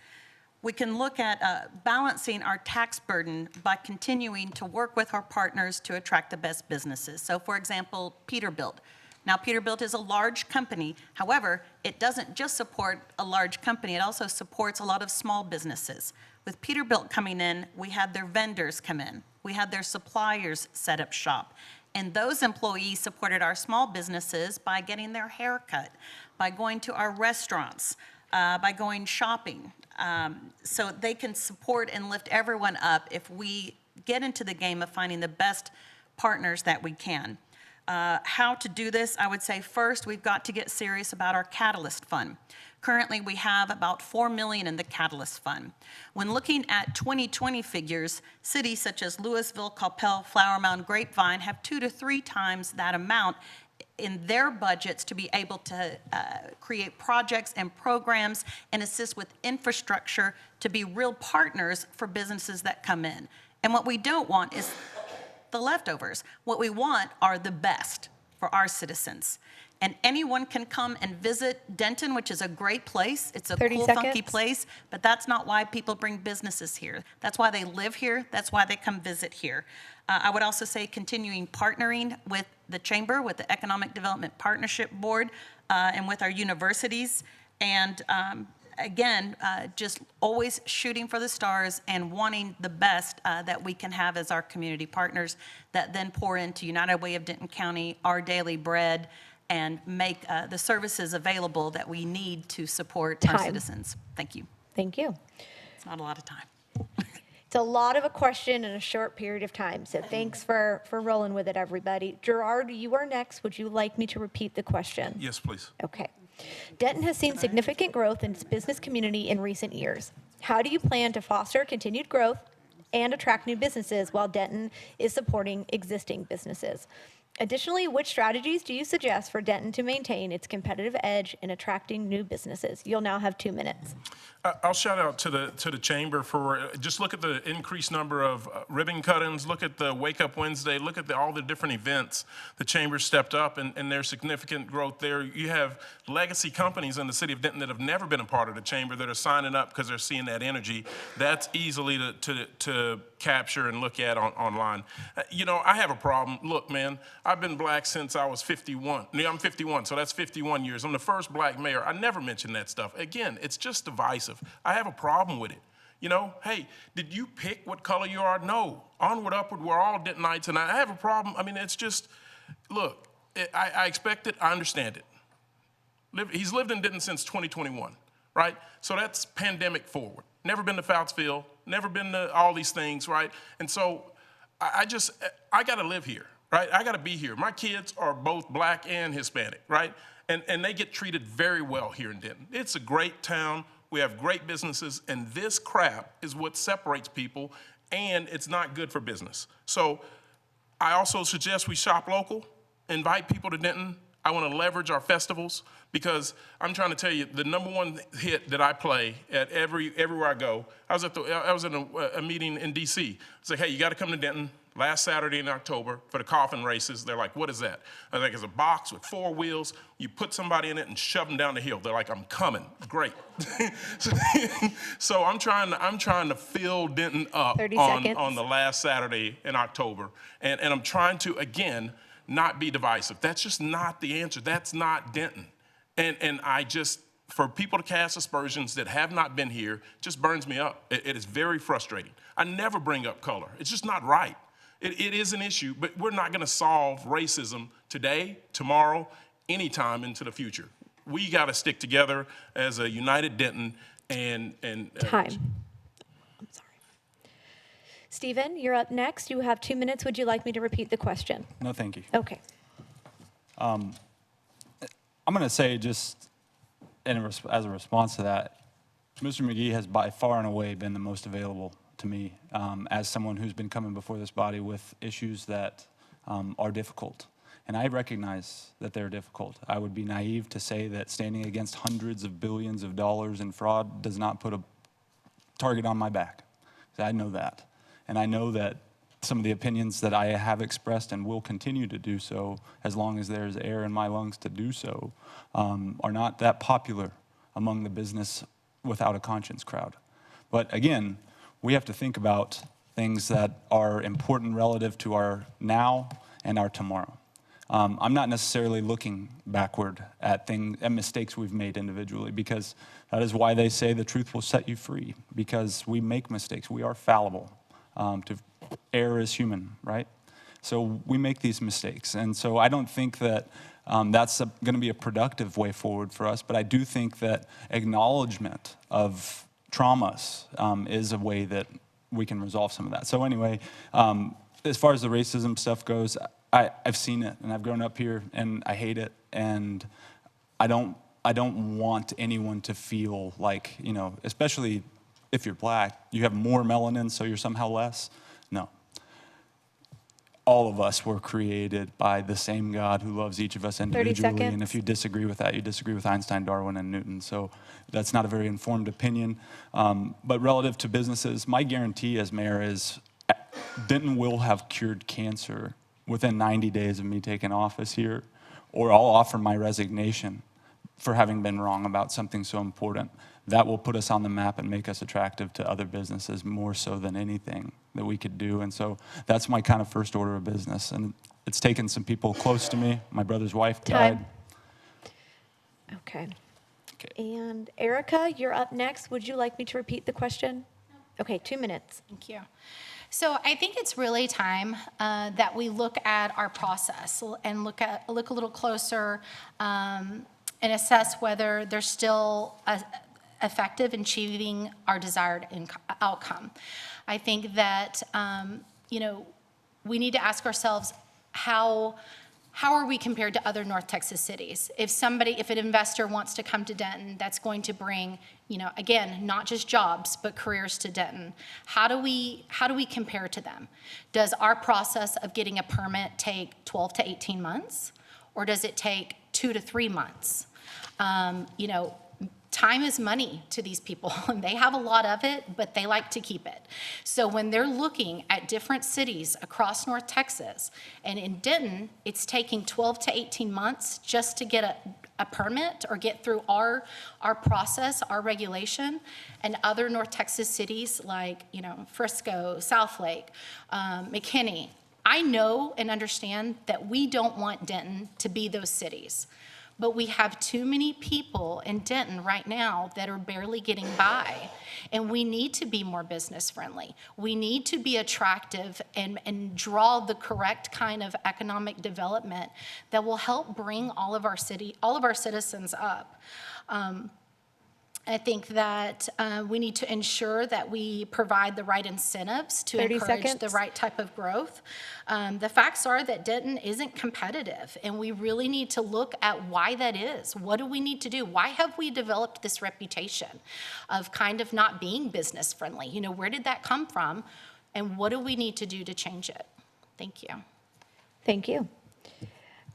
We can look at balancing our tax burden by continuing to work with our partners to attract the best businesses. So, for example, Peterbilt. Now, Peterbilt is a large company. However, it doesn't just support a large company, it also supports a lot of small businesses. With Peterbilt coming in, we had their vendors come in. We had their suppliers set up shop. And those employees supported our small businesses by getting their hair cut, by going to our restaurants, by going shopping. So they can support and lift everyone up if we get into the game of finding the best partners that we can. How to do this, I would say first we've got to get serious about our Catalyst Fund. Currently, we have about $4 million in the Catalyst Fund. When looking at 2020 figures, cities such as Louisville, Coppell, Flower Mound, Grapevine have 2 to 3 times that amount in their budgets to be able to create projects and programs and assist with infrastructure to be real partners for businesses that come in. And what we don't want is the leftovers. What we want are the best for our citizens. And anyone can come and visit Denton, which is a great place. It's a 30 cool, funky seconds. place, but that's not why people bring businesses here. That's why they live here. That's why they come visit here. I would also say continuing partnering with the Chamber, with the Economic Development Partnership Board, and with our universities. And again, just always shooting for the stars and wanting the best that we can have as our community partners that then pour into United Way of Denton County, our daily bread, and make the services available that we need to support our Time. citizens. Thank you. Thank you. It's not a lot of time. It's a lot of a question in a short period of time, so thanks for rolling with it, everybody. Gerard, you are next. Would you like me to repeat the question? Yes, please. Okay. Denton has seen significant growth in its business community in recent years. How do you plan to foster continued growth and attract new businesses while Denton is supporting existing businesses? Additionally, which strategies do you suggest for Denton to maintain its competitive edge in attracting new businesses? You'll now have 2 minutes. I'll shout out to the chamber for just look at the increased number of ribbon cuttings, look at the Wake Up Wednesday, look at all the different events. The chamber stepped up and there's significant growth there. You have legacy companies in the city of Denton that have never been a part of the chamber that are signing up because they're seeing that energy. That's easily to capture and look at online. You know, I have a problem. Look, man, I've been black since I was 51. I'm 51, so that's 51 years. I'm the first black mayor. I never mention that stuff. Again, it's just divisive. I have a problem with it. You know, hey, did you pick what color you are? No. Onward, upward, we're all Dentonites, and I have a problem. I mean, it's just, look, I expect it. I understand it. He's lived in Denton since 2021, right? So that's pandemic forward. Never been to Foutsville, never been to all these things, right? And so I got to live here, right? I got to be here. My kids are both black and Hispanic, right? And they get treated very well here in Denton. It's a great town. We have great businesses, and this crap is what separates people, and it's not good for business. So I also suggest we shop local, invite people to Denton. I want to leverage our festivals because I'm trying to tell you the #1 hit that I play at everywhere I go. I was in a meeting in DC. It's like, hey, you got to come to Denton last Saturday in October for the coffin races. They're like, what is that? I think it's a box with 4 wheels. You put somebody in it and shove them down the hill. They're like, I'm coming. Great. So I'm trying to fill Denton up 30 seconds. on the last Saturday in October, and I'm trying to again not be divisive. That's just not the answer. That's not Denton. And I just, for people to cast aspersions that have not been here, just burns me up. It is very frustrating. I never bring up color. It's just not right. It is an issue, but we're not going to solve racism today, tomorrow, anytime into the future. We got to stick together as a united Denton and Time. I'm sorry. Stephen, you're up next. You have 2 minutes. Would you like me to repeat the question? No, thank you. Okay. I'm going to say just as a response to that, Mr. McGee has by far and away been the most available to me as someone who's been coming before this body with issues that are difficult. And I recognize that they're difficult. I would be naive to say that standing against hundreds of billions of dollars in fraud does not put a target on my back. I know that. And I know that some of the opinions that I have expressed and will continue to do so, as long as there's air in my lungs to do so, are not that popular among the business without a conscience crowd. But again, we have to think about things that are important relative to our now and our tomorrow. I'm not necessarily looking backward at mistakes we've made individually, because that is why they say the truth will set you free, because we make mistakes. We are fallible. Error is human, right? So we make these mistakes. And so I don't think that that's going to be a productive way forward for us, but I do think that acknowledgement of traumas is a way that we can resolve some of that. So anyway, as far as the racism stuff goes, I've seen it, and I've grown up here, and I hate it, and I don't want anyone to feel like, you know, especially if you're black, you have more melanin, so you're somehow less. No. All of us were created by the same God who loves each of us individually. 30 seconds. And if you disagree with that, you disagree with Einstein, Darwin, and Newton. So that's not a very informed opinion. But relative to businesses, my guarantee as mayor is Denton will have cured cancer within 90 days of me taking office here, or I'll offer my resignation for having been wrong about something so important. That will put us on the map and make us attractive to other businesses more so than anything that we could do. And so that's my kind of first order of business. And it's taken some people close to me. My brother's wife died. Time. Okay. And Erica, you're up next. Would you like me to repeat the question? Okay, 2 minutes. Thank you. So I think it's really time that we look at our process and look a little closer and assess whether they're still effective in achieving our desired outcome. I think that we need to ask ourselves how are we compared to other North Texas cities? If an investor wants to come to Denton, that's going to bring, again, not just jobs, but careers to Denton. How do we compare to them? Does our process of getting a permit take 12 to 18 months? Or does it take 2 to 3 months? Time is money to these people, and they have a lot of it, but they like to keep it. So when they're looking at different cities across North Texas, and in Denton, it's taking 12 to 18 months just to get a permit or get through our process, our regulation, and other North Texas cities like, Frisco, Southlake, McKinney. I know and understand that we don't want Denton to be those cities. But we have too many people in Denton right now that are barely getting by. And we need to be more business friendly. We need to be attractive and draw the correct kind of economic development that will help bring all of our citizens up. I think that we need to ensure that we provide the right incentives to 30 encourage seconds. the right type of growth. The facts are that Denton isn't competitive, and we really need to look at why that is. What do we need to do? Why have we developed this reputation of kind of not being business friendly? Where did that come from, and what do we need to do to change it? Thank you. Thank you.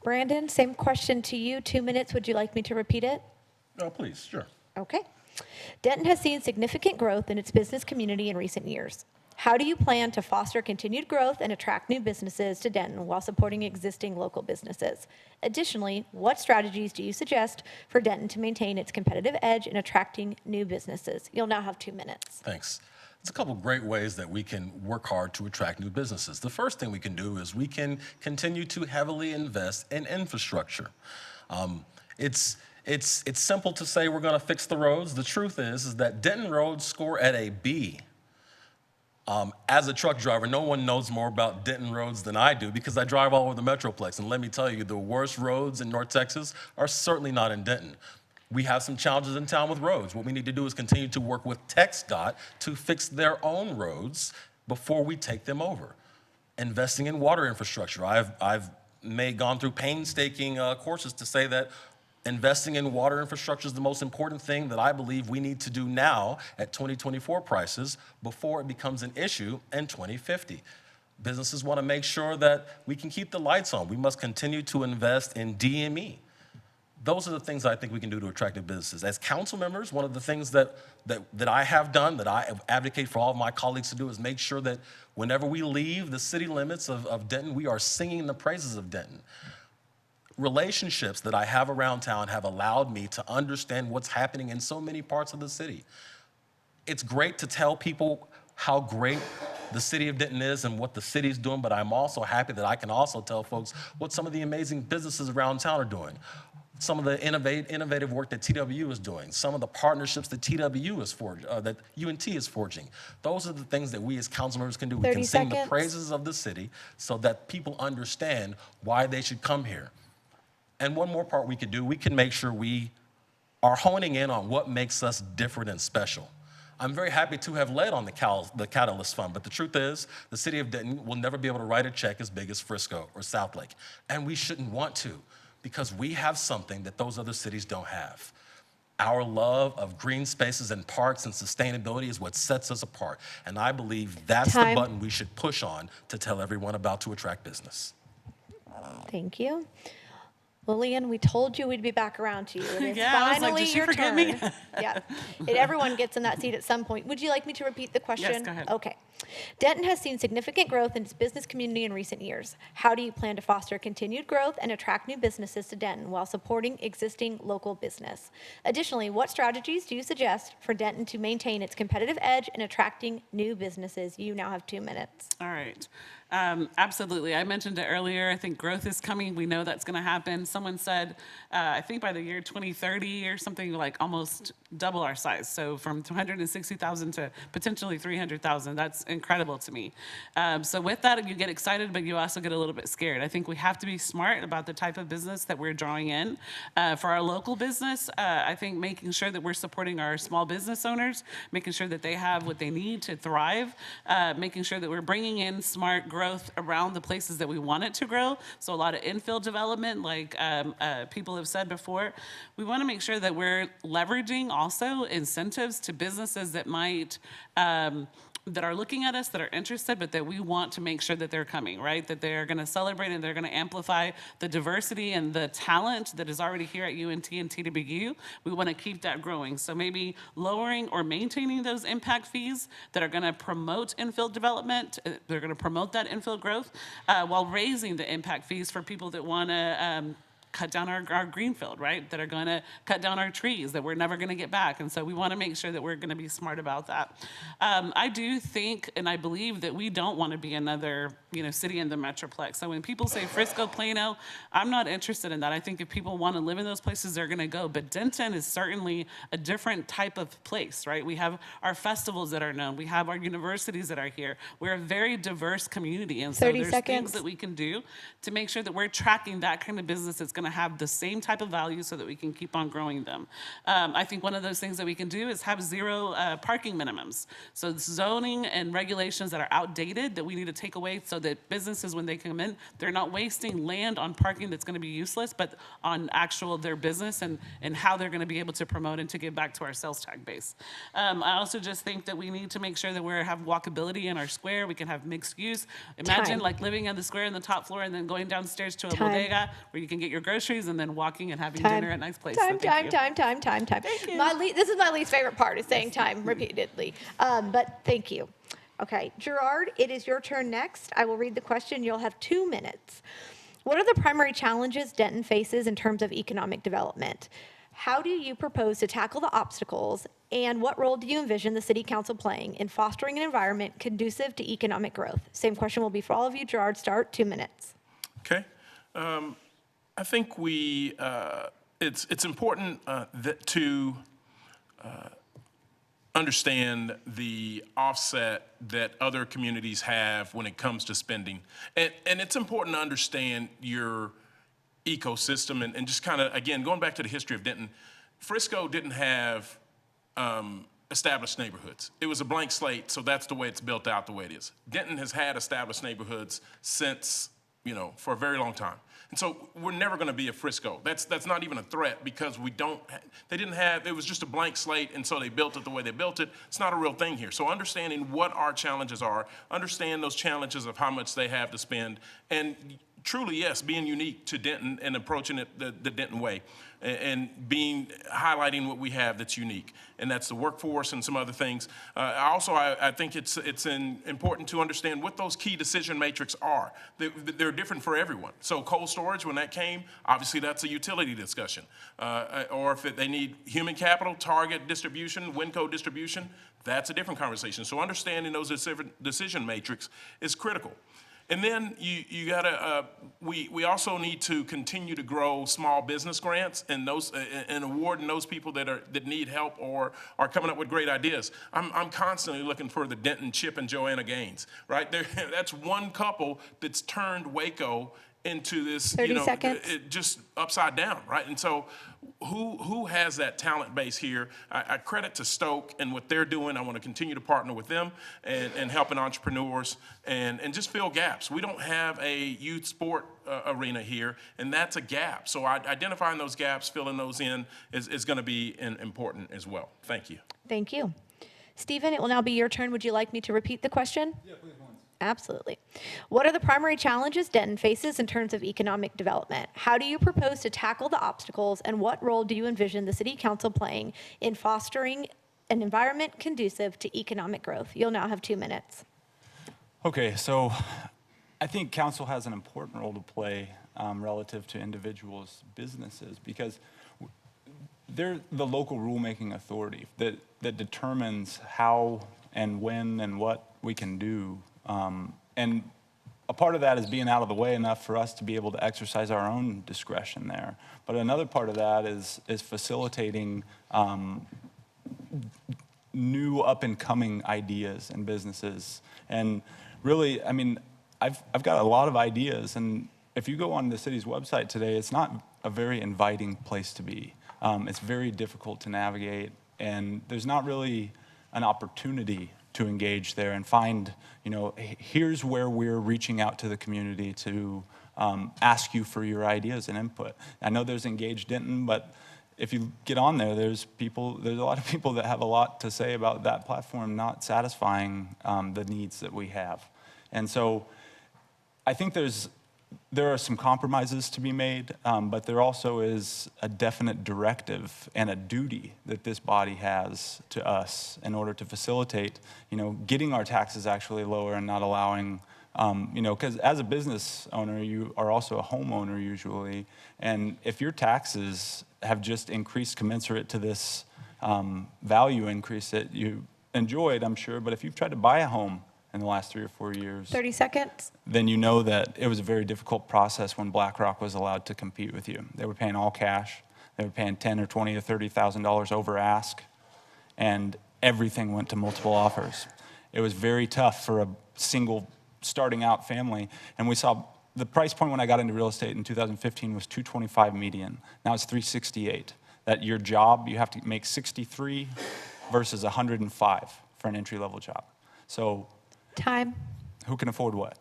Brandon, same question to you. 2 minutes. Would you like me to repeat it? Oh, please, sure. Okay. Denton has seen significant growth in its business community in recent years. How do you plan to foster continued growth and attract new businesses to Denton while supporting existing local businesses? Additionally, what strategies do you suggest for Denton to maintain its competitive edge in attracting new businesses? You'll now have 2 minutes. Thanks. There's a couple great ways that we can work hard to attract new businesses. The first thing we can do is we can continue to heavily invest in infrastructure. It's simple to say we're going to fix the roads. The truth is that Denton roads score at a B. As a truck driver, no one knows more about Denton roads than I do because I drive all over the Metroplex. And let me tell you, the worst roads in North Texas are certainly not in Denton. We have some challenges in town with roads. What we need to do is continue to work with TxDOT to fix their own roads before we take them over. Investing in water infrastructure. I've gone through painstaking courses to say that investing in water infrastructure is the most important thing that I believe we need to do now at 2024 prices before it becomes an issue in 2050. Businesses want to make sure that we can keep the lights on. We must continue to invest in DME. Those are the things I think we can do to attract new businesses. As council members, one of the things that I have done, that I advocate for all of my colleagues to do, is make sure that whenever we leave the city limits of Denton, we are singing the praises of Denton. Relationships that I have around town have allowed me to understand what's happening in so many parts of the city. It's great to tell people how great the city of Denton is and what the city's doing, but I'm also happy that I can also tell folks what some of the amazing businesses around town are doing. Some of the innovative work that TW is doing, some of the partnerships that TW is forging, that UNT is forging. Those are the things that we as council members can do. We can sing the praises of the city so that people understand why they should come here. And one more part we could do, we can make sure we are honing in on what makes us different and special. I'm very happy to have led on the Catalyst Fund, but the truth is the city of Denton will never be able to write a check as big as Frisco or Southlake. And we shouldn't want to, because we have something that those other cities don't have. Our love of green spaces and parks and sustainability is what sets us apart. And I believe that's the button we should push on to tell everyone about to attract business. Thank you. Lillian, we told you we'd be back around to you. It is Yeah, I was like, finally did she your forget turn. me? Yeah. Everyone gets in that seat at some point. Would you like me to repeat the question? Yes, go ahead. Okay. Denton has seen significant growth in its business community in recent years. How do you plan to foster continued growth and attract new businesses to Denton while supporting existing local business? Additionally, what strategies do you suggest for Denton to maintain its competitive edge in attracting new businesses? You now have 2 minutes. All right. Absolutely. I mentioned it earlier. I think growth is coming. We know that's going to happen. Someone said, I think by the year 2030 or something, like almost double our size. So from 260,000 to potentially 300,000. That's incredible to me. So with that, you get excited, but you also get a little bit scared. I think we have to be smart about the type of business that we're drawing in. For our local business, I think making sure that we're supporting our small business owners, making sure that they have what they need to thrive, making sure that we're bringing in smart growth around the places that we want it to grow. So a lot of infill development, like people have said before. We want to make sure that we're leveraging also incentives to businesses that might that are looking at us, that are interested, but that we want to make sure that they're coming, right? That they're going to celebrate and they're going to amplify the diversity and the talent that is already here at UNT and TWU. We want to keep that growing. So maybe lowering or maintaining those impact fees that are going to promote infill development, they're going to promote that infill growth, while raising the impact fees for people that want to cut down our greenfield, right? That are going to cut down our trees that we're never going to get back. And so we want to make sure that we're going to be smart about that. I do think and I believe that we don't want to be another, city in the Metroplex. So when people say Frisco, Plano, I'm not interested in that. I think if people want to live in those places, they're going to go. But Denton is certainly a different type of place, right? We have our festivals that are known. We have our universities that are here. We're a very diverse community. And so 30 there's seconds. things that we can do to make sure that we're tracking that kind of business that's going to have the same type of value so that we can keep on growing them. I think one of those things that we can do is have zero parking minimums. So zoning and regulations that are outdated that we need to take away so that businesses, when they come in, they're not wasting land on parking that's going to be useless, but on actual their business and how they're going to be able to promote and to give back to our sales tax base. I also just think that we need to make sure that we have walkability in our square. We can have mixed use. Imagine like living on the square in the top floor and then going downstairs to a bodega where you can get your groceries and then walking and having dinner at nice places. Time. Thank you. This is my least favorite part, is saying time repeatedly. But thank you. Okay, Gerard, it is your turn next. I will read the question. You'll have 2 minutes. What are the primary challenges Denton faces in terms of economic development? How do you propose to tackle the obstacles? And what role do you envision the City Council playing in fostering an environment conducive to economic growth? Same question will be for all of you. Gerard, start, 2 minutes. Okay. I think it's important to understand the offset that other communities have when it comes to spending. And it's important to understand your ecosystem and just kind of, again, going back to the history of Denton, Frisco didn't have established neighborhoods. It was a blank slate, so that's the way it's built out the way it is. Denton has had established neighborhoods since, for a very long time. And so we're never going to be a Frisco. That's not even a threat because it was just a blank slate, and so they built it the way they built it. It's not a real thing here. So understanding what our challenges are, understand those challenges of how much they have to spend, and truly, yes, being unique to Denton and approaching it the Denton way and highlighting what we have that's unique. And that's the workforce and some other things. I think it's important to understand what those key decision matrix are. They're different for everyone. So cold storage, when that came, obviously that's a utility discussion. Or if they need human capital, target distribution, WinCo distribution, that's a different conversation. So understanding those decision matrix is critical. And then you gotta. We also need to continue to grow small business grants and awarding those people that need help or are coming up with great ideas. I'm constantly looking for the Denton, Chip, and Joanna Gaines. Right there, that's one couple that's turned Waco into this, 30 seconds. Just upside down, right? And so who has that talent base here? I credit to Stoke and what they're doing. I want to continue to partner with them and helping entrepreneurs and just fill gaps. We don't have a youth sport arena here, and that's a gap. So identifying those gaps, filling those in is going to be important as well. Thank you. Thank you. Stephen, it will now be your turn. Would you like me to repeat the question? Yeah, please once. Absolutely. What are the primary challenges Denton faces in terms of economic development? How do you propose to tackle the obstacles, and what role do you envision the City Council playing in fostering an environment conducive to economic growth? You'll now have 2 minutes. Okay, so I think council has an important role to play relative to individuals' businesses, because they're the local rulemaking authority that determines how and when and what we can do. And a part of that is being out of the way enough for us to be able to exercise our own discretion there. But another part of that is facilitating new up-and-coming ideas and businesses. And really, I mean, I've got a lot of ideas, and if you go on the city's website today, it's not a very inviting place to be. It's very difficult to navigate, and there's not really an opportunity to engage there and find, you know, here's where we're reaching out to the community to ask you for your ideas and input. I know there's Engage Denton, but if you get on there, there's a lot of people that have a lot to say about that platform not satisfying the needs that we have. And so I think there are some compromises to be made, but there also is a definite directive and a duty that this body has to us in order to facilitate, you know, getting our taxes actually lower and not allowing, you know, because as a business owner, you are also a homeowner usually, and if your taxes have just increased commensurate to this value increase that you enjoyed, I'm sure, but if you've tried to buy a home in the last 3 or 4 years, 30 seconds. then you know that it was a very difficult process when BlackRock was allowed to compete with you. They were paying all cash. They were paying $10,000 or $20,000 or $30,000 over ask, and everything went to multiple offers. It was very tough for a single starting out family, and we saw the price point when I got into real estate in 2015 was $225 median. Now it's $368. That your job, you have to make 63 versus 105 for an entry-level job. So Time. who can afford what?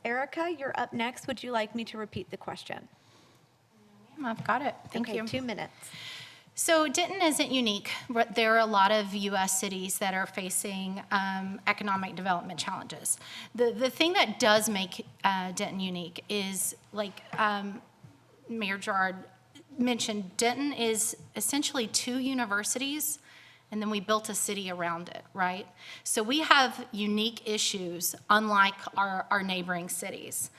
Erica, you're up next. Would you like me to repeat the question? I've got it. Thank Okay, you. 2 minutes. So Denton isn't unique. There are a lot of U.S. cities that are facing economic development challenges. The thing that does make Denton unique is, like Mayor Gerard mentioned, Denton is essentially 2 universities, and then we built a city around it, right? So we have unique issues, unlike our neighboring cities.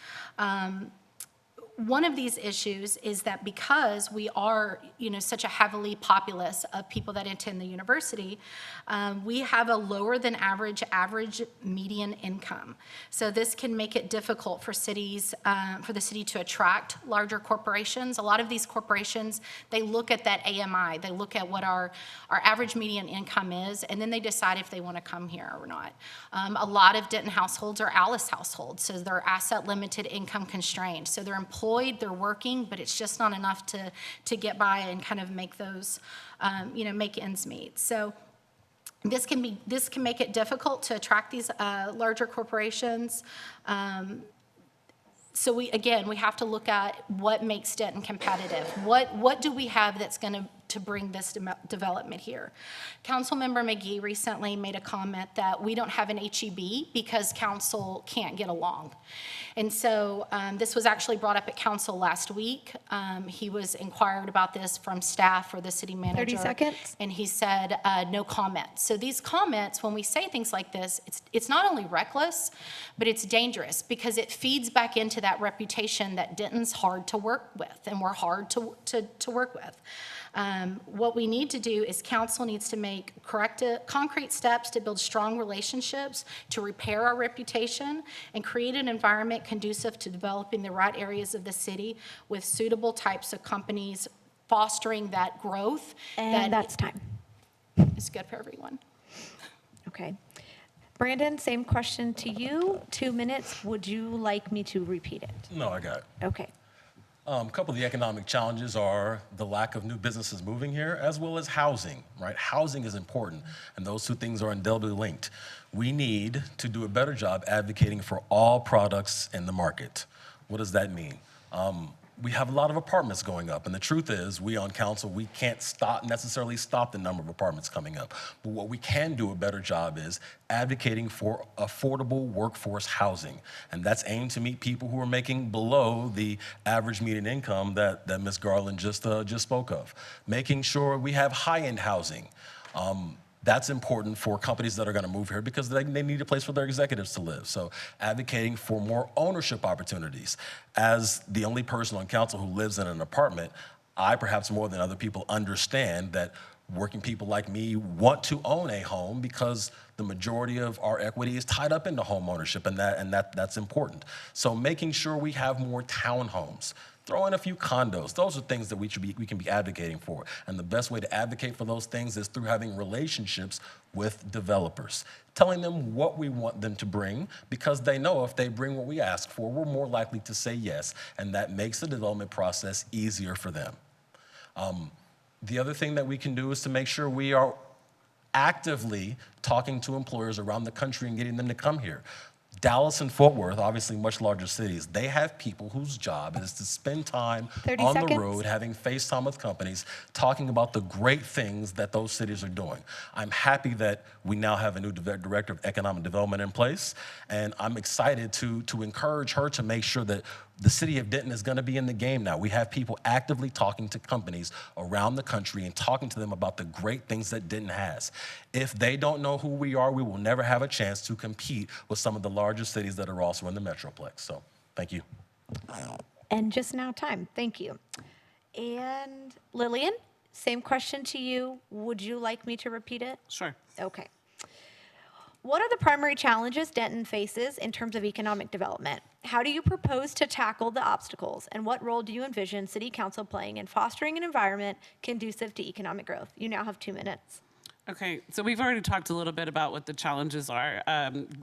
One of these issues is that because we are, you know, such a heavily populace of people that attend the university, we have a lower than average median income. So this can make it difficult for cities, for the city to attract larger corporations. A lot of these corporations, they look at that AMI, they look at what our average median income is, and then they decide if they want to come here or not. A lot of Denton households are Alice households, so they're asset limited, income constrained. So they're employed, they're working, but it's just not enough to get by and kind of make those, you know, make ends meet. So this can make it difficult to attract these larger corporations. So we have to look at what makes Denton competitive. What do we have that's going to bring this development here? Councilmember McGee recently made a comment that we don't have an HEB because council can't get along. And so this was actually brought up at council last week. He was inquired about this from staff or the city manager. 30 seconds. And he said, no comment. So these comments, when we say things like this, it's not only reckless, but it's dangerous because it feeds back into that reputation that Denton's hard to work with and we're hard to work with. What we need to do is council needs to make concrete steps to build strong relationships, to repair our reputation, and create an environment conducive to developing the right areas of the city with suitable types of companies, fostering that growth. And that's time. Is good for everyone. Okay. Brandon, same question to you. 2 minutes. Would you like me to repeat it? No, I got it. Okay. A couple of the economic challenges are the lack of new businesses moving here, as well as housing, right? Housing is important, and those 2 things are indelibly linked. We need to do a better job advocating for all products in the market. What does that mean? we have a lot of apartments going up, and the truth is, we on council, we can't necessarily stop the number of apartments coming up. But what we can do a better job is advocating for affordable workforce housing, and that's aimed to meet people who are making below the average median income that Ms. Garland just spoke of. Making sure we have high-end housing. That's important for companies that are going to move here because they need a place for their executives to live. So advocating for more ownership opportunities. As the only person on council who lives in an apartment, I, perhaps more than other people, understand that working people like me want to own a home because the majority of our equity is tied up into home ownership, and that's important. So making sure we have more townhomes. Throw in a few condos. Those are things that we can be advocating for. And the best way to advocate for those things is through having relationships with developers, telling them what we want them to bring, because they know if they bring what we ask for, we're more likely to say yes, and that makes the development process easier for them. The other thing that we can do is to make sure we are actively talking to employers around the country and getting them to come here. Dallas and Fort Worth, obviously much larger cities, they have people whose job is to spend time on the road, having face time with companies, talking about the great things that those cities are doing. I'm happy that we now have a new director of economic development in place, and I'm excited to encourage her to make sure that the city of Denton is going to be in the game now. We have people actively talking to companies around the country and talking to them about the great things that Denton has. If they don't know who we are, we will never have a chance to compete with some of the largest cities that are also in the Metroplex. So, thank you. And just now time. Thank you. And Lillian, same question to you. Would you like me to repeat it? Sure. Okay. What are the primary challenges Denton faces in terms of economic development? How do you propose to tackle the obstacles? And what role do you envision City Council playing in fostering an environment conducive to economic growth? You now have 2 minutes. Okay, so we've already talked a little bit about what the challenges are,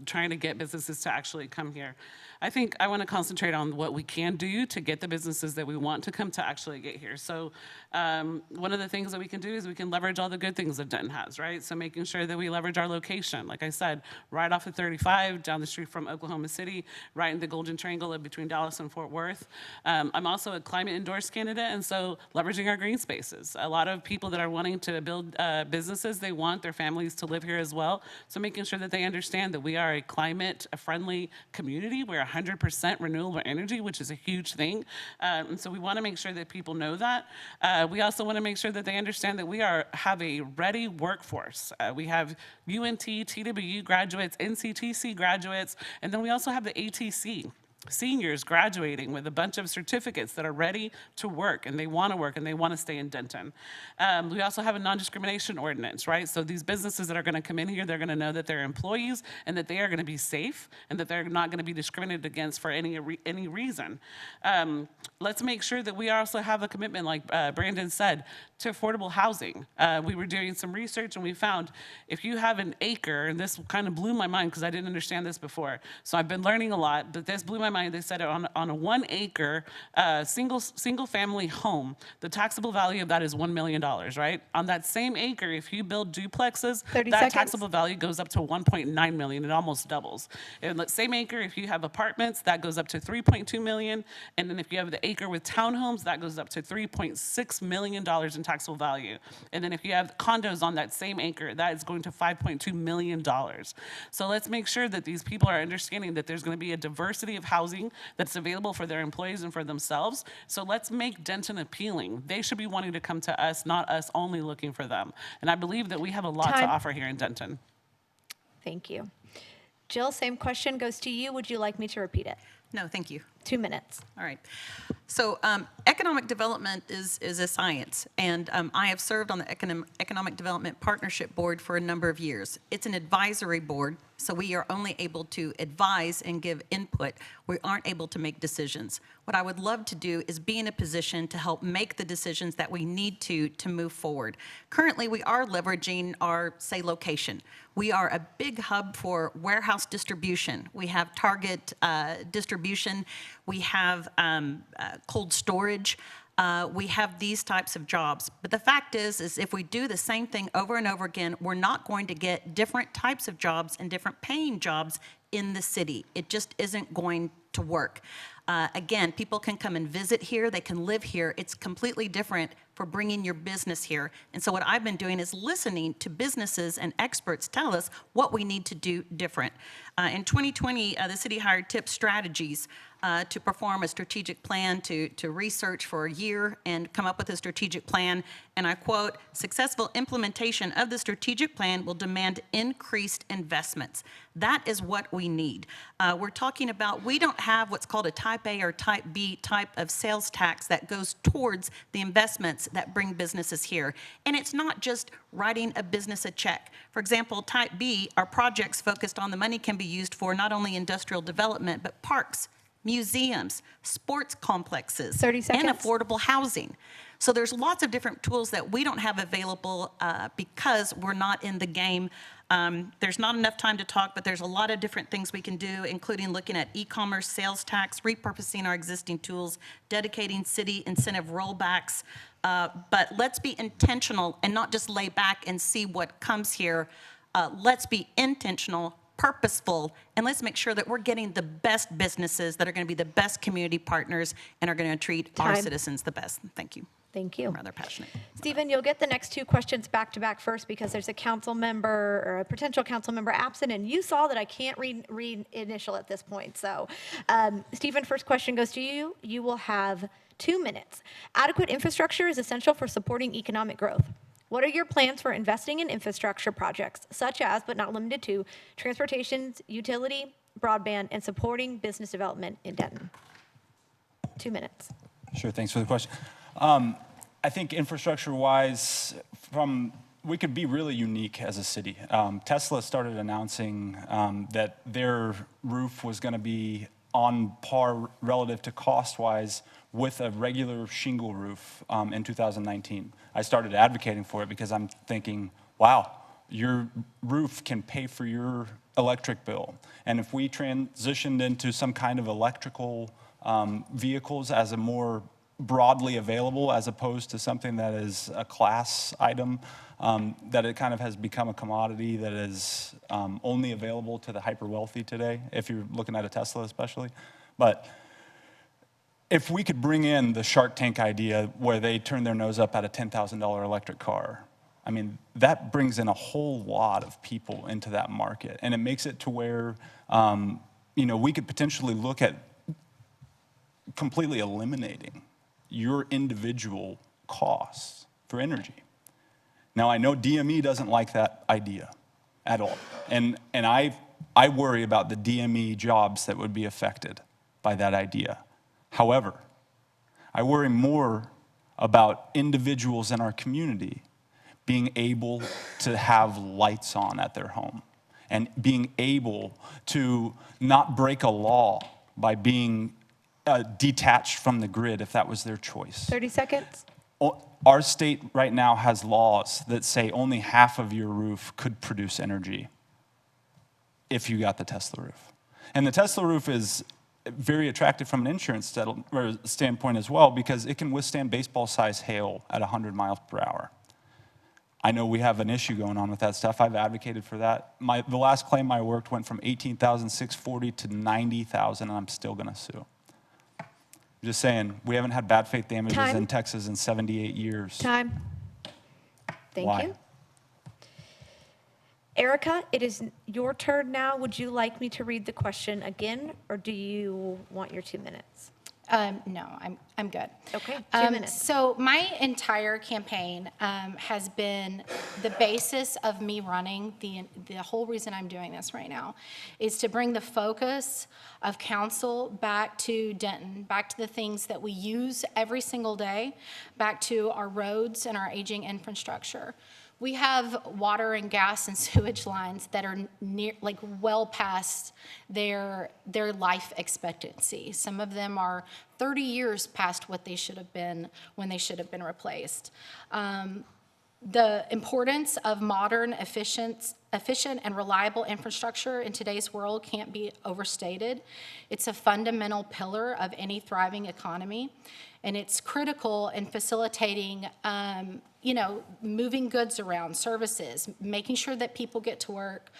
trying to get businesses to actually come here. I think I want to concentrate on what we can do to get the businesses that we want to come to actually get here. So one of the things that we can do is we can leverage all the good things that Denton has, right? So making sure that we leverage our location. Like I said, right off of 35, down the street from Oklahoma City, right in the Golden Triangle between Dallas and Fort Worth. I'm also a climate endorsed candidate, and so leveraging our green spaces. A lot of people that are wanting to build businesses, they want their families to live here as well. So making sure that they understand that we are a climate-friendly community. We're 100% renewable energy, which is a huge thing. And so we want to make sure that people know that. We also want to make sure that they understand that we have a ready workforce. We have UNT, TWU graduates, NCTC graduates, and then we also have the ATC. Seniors graduating with a bunch of certificates that are ready to work, and they want to stay in Denton. We also have a non-discrimination ordinance, right? So these businesses that are going to come in here, they're going to know that they're employees and that they are going to be safe and that they're not going to be discriminated against for any reason. Let's make sure that we also have a commitment, like Brandon said, to affordable housing. We were doing some research and we found if you have an acre, and this kind of blew my mind because I didn't understand this before, so I've been learning a lot, but this blew my mind. They said on a 1 acre single family home, the taxable value of that is $1 million, right? On that same acre, if you build duplexes, that taxable value goes up to 1.9 million. It almost doubles. In the same acre, if you have apartments, that goes up to 3.2 million. And then if you have the acre with townhomes, that goes up to $3.6 million in taxable value. And then if you have condos on that same acre, that is going to $5.2 million. So let's make sure that these people are understanding that there's going to be a diversity of housing that's available for their employees and for themselves. So let's make Denton appealing. They should be wanting to come to us, not us only looking for them. And I believe that we have a lot to offer here in Denton. Thank you. Jill, same question goes to you. Would you like me to repeat it? No, thank you. 2 minutes. All right. So economic development is a science, and I have served on the Economic Development Partnership Board for a number of years. It's an advisory board, so we are only able to advise and give input. We aren't able to make decisions. What I would love to do is be in a position to help make the decisions that we need to move forward. Currently, we are leveraging our, say, location. We are a big hub for warehouse distribution. We have Target distribution. We have cold storage. We have these types of jobs. But the fact is if we do the same thing over and over again, we're not going to get different types of jobs and different paying jobs in the city. It just isn't going to work. Again, people can come and visit here. They can live here. It's completely different for bringing your business here. And so what I've been doing is listening to businesses and experts tell us what we need to do different. In 2020, the city hired TIP Strategies to perform a strategic plan, to research for a year and come up with a strategic plan. And I quote, "Successful implementation of the strategic plan will demand increased investments." That is what we need. We're talking about, we don't have what's called a type A or type B type of sales tax that goes towards the investments that bring businesses here. And it's not just writing a business a check. For example, type B are projects focused on the money can be used for not only industrial development, but parks, museums, sports complexes, 30 and seconds. affordable housing. So there's lots of different tools that we don't have available because we're not in the game. There's not enough time to talk, but there's a lot of different things we can do, including looking at e-commerce sales tax, repurposing our existing tools, dedicating city incentive rollbacks. But let's be intentional and not just lay back and see what comes here. Let's be intentional, purposeful, and let's make sure that we're getting the best businesses that are going to be the best community partners and are going to treat our Time. citizens the best. Thank you. Thank you. I'm rather passionate. Stephen, you'll get the next two questions back to back first because there's a council member or a potential council member absent, and you saw that I can't read initial at this point. So, Stephen, first question goes to you. You will have 2 minutes. Adequate infrastructure is essential for supporting economic growth. What are your plans for investing in infrastructure projects, such as, but not limited to, transportation, utility, broadband, and supporting business development in Denton? 2 minutes. Sure, thanks for the question. I think infrastructure-wise, we could be really unique as a city. Tesla started announcing that their roof was going to be on par relative to cost-wise with a regular shingle roof in 2019. I started advocating for it because I'm thinking, wow, your roof can pay for your electric bill. And if we transitioned into some kind of electrical vehicles as a more broadly available as opposed to something that is a class item, that it kind of has become a commodity that is only available to the hyper wealthy today, if you're looking at a Tesla especially. But if we could bring in the Shark Tank idea where they turn their nose up at a $10,000 electric car, I mean, that brings in a whole lot of people into that market. And it makes it to where, we could potentially look at completely eliminating your individual costs for energy. Now, I know DME doesn't like that idea at all. And I worry about the DME jobs that would be affected by that idea. However, I worry more about individuals in our community being able to have lights on at their home and being able to not break a law by being detached from the grid if that was their choice. 30 seconds. Our state right now has laws that say only half of your roof could produce energy if you got the Tesla roof. And the Tesla roof is very attractive from an insurance standpoint as well because it can withstand baseball-sized hail at 100 miles per hour. I know we have an issue going on with that stuff. I've advocated for that. The last claim I worked went from $18,640 to $90,000, and I'm still going to sue. Just saying, we haven't had bad faith damages Time. in Texas in 78 years. Time. Thank Why? you. Erica, it is your turn now. Would you like me to read the question again, or do you want your 2 minutes? No, I'm good. Okay, 2 minutes. So my entire campaign has been the basis of me running. The whole reason I'm doing this right now is to bring the focus of council back to Denton, back to the things that we use every single day, back to our roads and our aging infrastructure. We have water and gas and sewage lines that are well past their life expectancy. Some of them are 30 years past what they should have been when they should have been replaced. The importance of modern, efficient and reliable infrastructure in today's world can't be overstated. It's a fundamental pillar of any thriving economy, and it's critical in facilitating moving goods around, services, making sure that people get to work,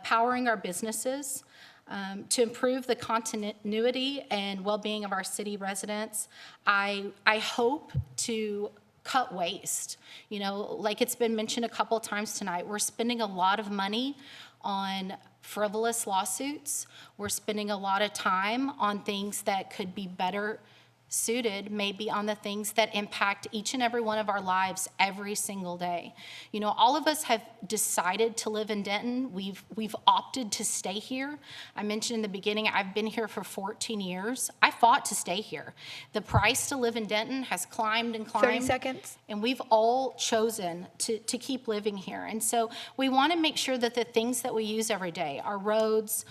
powering our businesses, To improve the continuity and well-being of our city residents, I hope to cut waste. You know, like it's been mentioned a couple times tonight, we're spending a lot of money on frivolous lawsuits. We're spending a lot of time on things that could be better suited maybe on the things that impact each and every one of our lives every single day. You know, all of us have decided to live in Denton. We've opted to stay here. I mentioned in the beginning, I've been here for 14 years. I fought to stay here. The price to live in Denton has climbed and climbed. 30 seconds. And we've all chosen to keep living here. And so we want to make sure that the things that we use every day, our roads,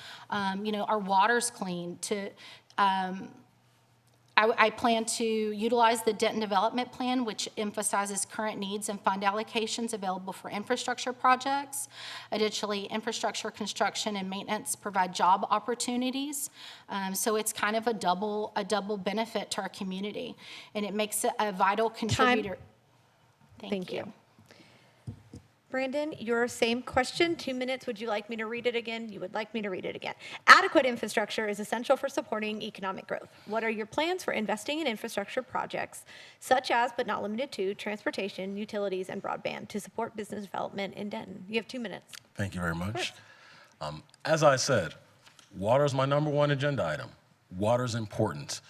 you know, our water's clean, I plan to utilize the Denton Development Plan, which emphasizes current needs and fund allocations available for infrastructure projects. Additionally, infrastructure construction and maintenance provide job opportunities. So it's kind of a double benefit to our community, and it makes it a vital contributor. Thank you. Brandon, your same question, 2 minutes. Would you like me to read it again? You would like me to read it again. Adequate infrastructure is essential for supporting economic growth. What are your plans for investing in infrastructure projects, such as, but not limited to, transportation, utilities, and broadband to support business development in Denton? You have 2 minutes. Thank you very much. As I said, water is my #1 agenda item. Water is important.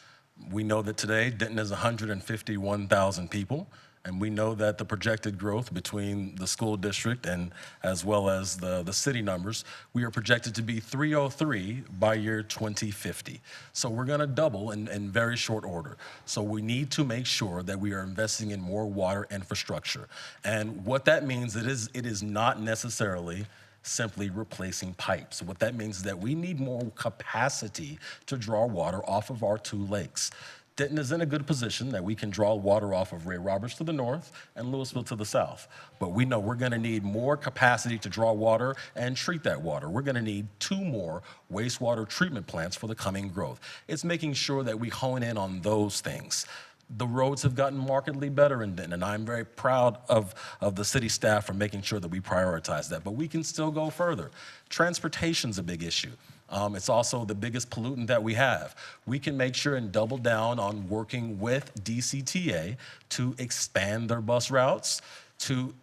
We know that today Denton is 151,000 people. And we know that the projected growth between the school district and as well as the city numbers, we are projected to be 303 by year 2050. So we're gonna double in very short order. So we need to make sure that we are investing in more water infrastructure. And what that means, it is not necessarily simply replacing pipes. What that means is that we need more capacity to draw water off of our 2 lakes. Denton is in a good position that we can draw water off of Ray Roberts to the north and Louisville to the south. But we know we're gonna need more capacity to draw water and treat that water. We're gonna need 2 more wastewater treatment plants for the coming growth. It's making sure that we hone in on those things. The roads have gotten markedly better in Denton, and I'm very proud of the city staff for making sure that we prioritize that, but we can still go further. Transportation's a big issue. It's also the biggest pollutant that we have. We can make sure and double down on working with DCTA to expand their bus routes, to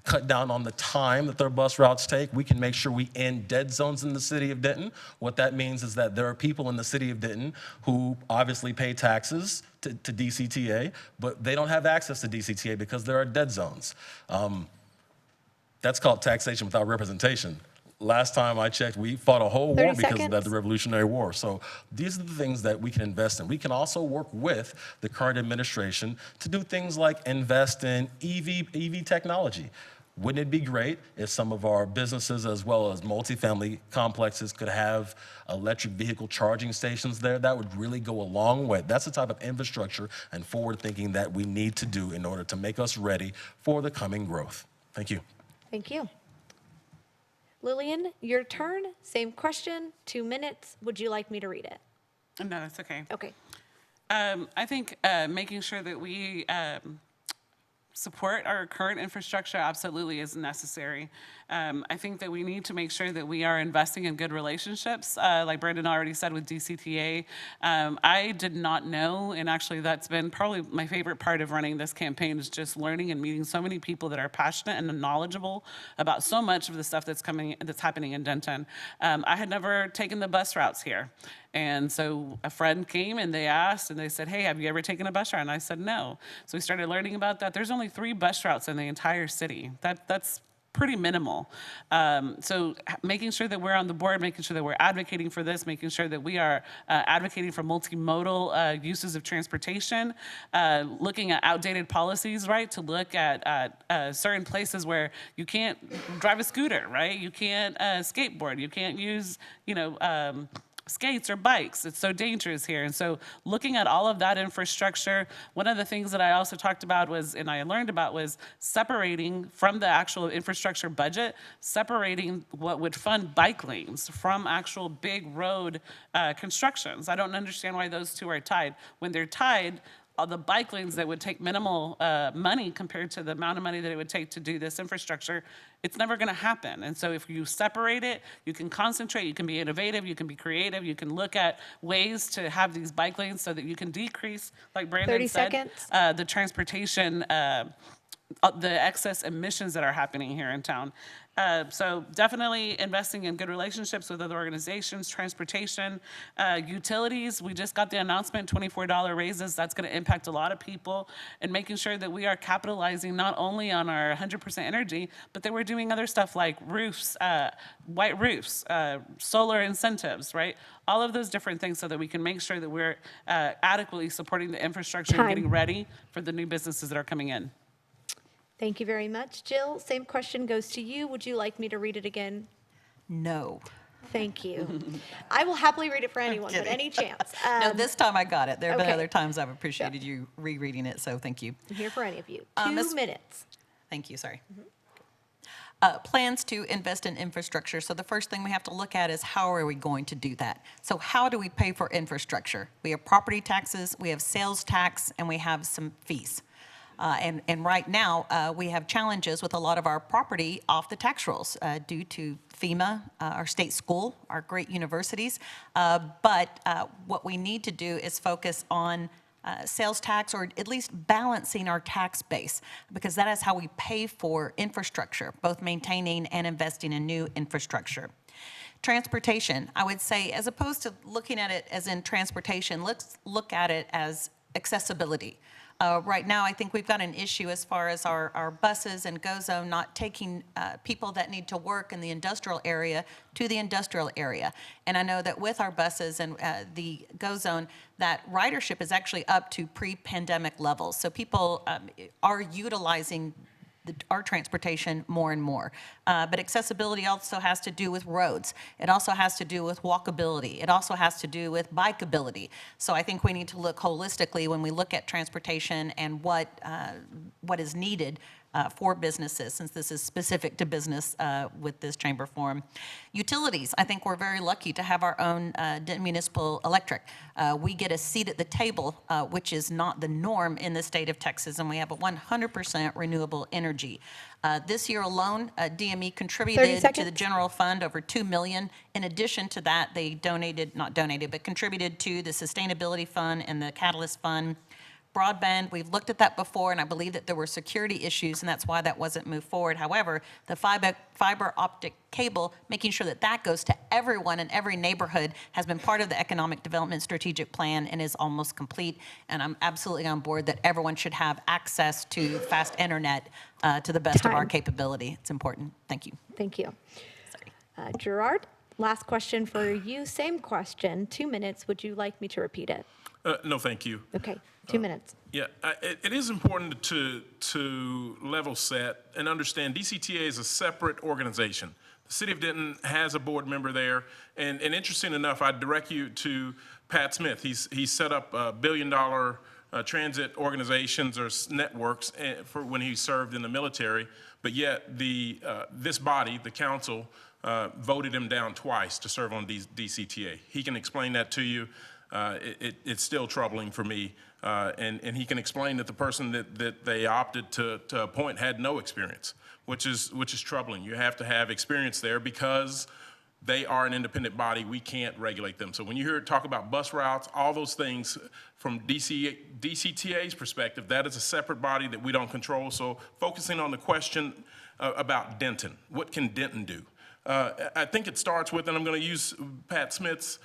cut down on the time that their bus routes take. We can make sure we end dead zones in the city of Denton. What that means is that there are people in the city of Denton who obviously pay taxes to DCTA, but they don't have access to DCTA because there are dead zones. That's called taxation without representation. Last time I checked, we fought a whole war because of that, the Revolutionary War. So these are the things that we can invest in. We can also work with the current administration to do things like invest in EV technology. Wouldn't it be great if some of our businesses as well as multifamily complexes could have electric vehicle charging stations there? That would really go a long way. That's the type of infrastructure and forward thinking that we need to do in order to make us ready for the coming growth. Thank you. Thank you. Lillian, your turn. Same question, 2 minutes. Would you like me to read it? No, that's okay. Okay. I think making sure that we support our current infrastructure absolutely is necessary. I think that we need to make sure that we are investing in good relationships, like Brandon already said with DCTA. I did not know, and actually that's been probably my favorite part of running this campaign is just learning and meeting so many people that are passionate and knowledgeable about so much of the stuff that's happening in Denton. I had never taken the bus routes here. And so a friend came and they asked and they said, hey, have you ever taken a bus route? And I said, no. So we started learning about that. There's only 3 bus routes in the entire city. That's pretty minimal. So making sure that we're on the board, making sure that we're advocating for this, making sure that we are advocating for multimodal uses of transportation, looking at outdated policies, right? To look at certain places where you can't drive a scooter, right? You can't skateboard, you can't use, skates or bikes. It's so dangerous here. And so looking at all of that infrastructure, one of the things that I also talked about was, and I learned about was separating from the actual infrastructure budget, separating what would fund bike lanes from actual big road constructions. I don't understand why those two are tied. When they're tied, all the bike lanes that would take minimal money compared to the amount of money that it would take to do this infrastructure, it's never going to happen. And so if you separate it, you can concentrate, you can be innovative, you can be creative, you can look at ways to have these bike lanes so that you can decrease, like Brandon 30 said, seconds. the transportation, the excess emissions that are happening here in town. So definitely investing in good relationships with other organizations, transportation, utilities. We just got the announcement, $24 raises. That's going to impact a lot of people, and making sure that we are capitalizing not only on our 100% energy, but that we're doing other stuff like roofs, white roofs, solar incentives, right? All of those different things so that we can make sure that we're adequately supporting the infrastructure and getting ready for the new businesses that are coming in. Thank you very much. Jill, same question goes to you. Would you like me to read it again? No. Thank you. I will happily read it for anyone, but any chance. No, this time I got it. There have been okay. other times I've appreciated you rereading it, so thank you. I'm here for any of you. Miss- 2 minutes. Thank you, sorry. Plans to invest in infrastructure. So the first thing we have to look at is how are we going to do that? So how do we pay for infrastructure? We have property taxes, we have sales tax, and we have some fees. And right now, we have challenges with a lot of our property off the tax rolls due to FEMA, our state school, our great universities. But what we need to do is focus on sales tax, or at least balancing our tax base, because that is how we pay for infrastructure, both maintaining and investing in new infrastructure. Transportation, I would say, as opposed to looking at it as in transportation, let's look at it as accessibility. Right now, I think we've got an issue as far as our buses and GO Zone not taking people that need to work in the industrial area to the industrial area. And I know that with our buses and the GO Zone, that ridership is actually up to pre-pandemic levels. So people are utilizing our transportation more and more. But accessibility also has to do with roads. It also has to do with walkability. It also has to do with bikeability. So I think we need to look holistically when we look at transportation and what is needed for businesses, since this is specific to business with this chamber forum. Utilities, I think we're very lucky to have our own Denton Municipal Electric. We get a seat at the table, which is not the norm in the state of Texas, and we have a 100% renewable energy. This year alone, DME contributed to the general fund over $2 million. In addition to that, they contributed to the sustainability fund and the catalyst fund. Broadband, we've looked at that before, and I believe that there were security issues, and that's why that wasn't moved forward. However, the fiber optic cable, making sure that that goes to everyone in every neighborhood, has been part of the economic development strategic plan and is almost complete. And I'm absolutely on board that everyone should have access to fast internet to the best of our capability. It's important. Thank you. Thank you. Sorry. Gerard, last question for you. Same question, 2 minutes. Would you like me to repeat it? No, thank you. Okay, 2 minutes. Yeah, it is important to level set and understand DCTA is a separate organization. The City of Denton has a board member there, and interesting enough, I direct you to Pat Smith. He's set up $1 billion transit organizations or networks for when he served in the military, but yet this body, the council, voted him down twice to serve on DCTA. He can explain that to you. It's still troubling for me. And he can explain that the person that they opted to appoint had no experience, which is troubling. You have to have experience there because they are an independent body. We can't regulate them. So when you hear talk about bus routes, all those things from DCTA's perspective, that is a separate body that we don't control. So focusing on the question about Denton, what can Denton do? I think it starts with, and I'm going to use Pat Smith's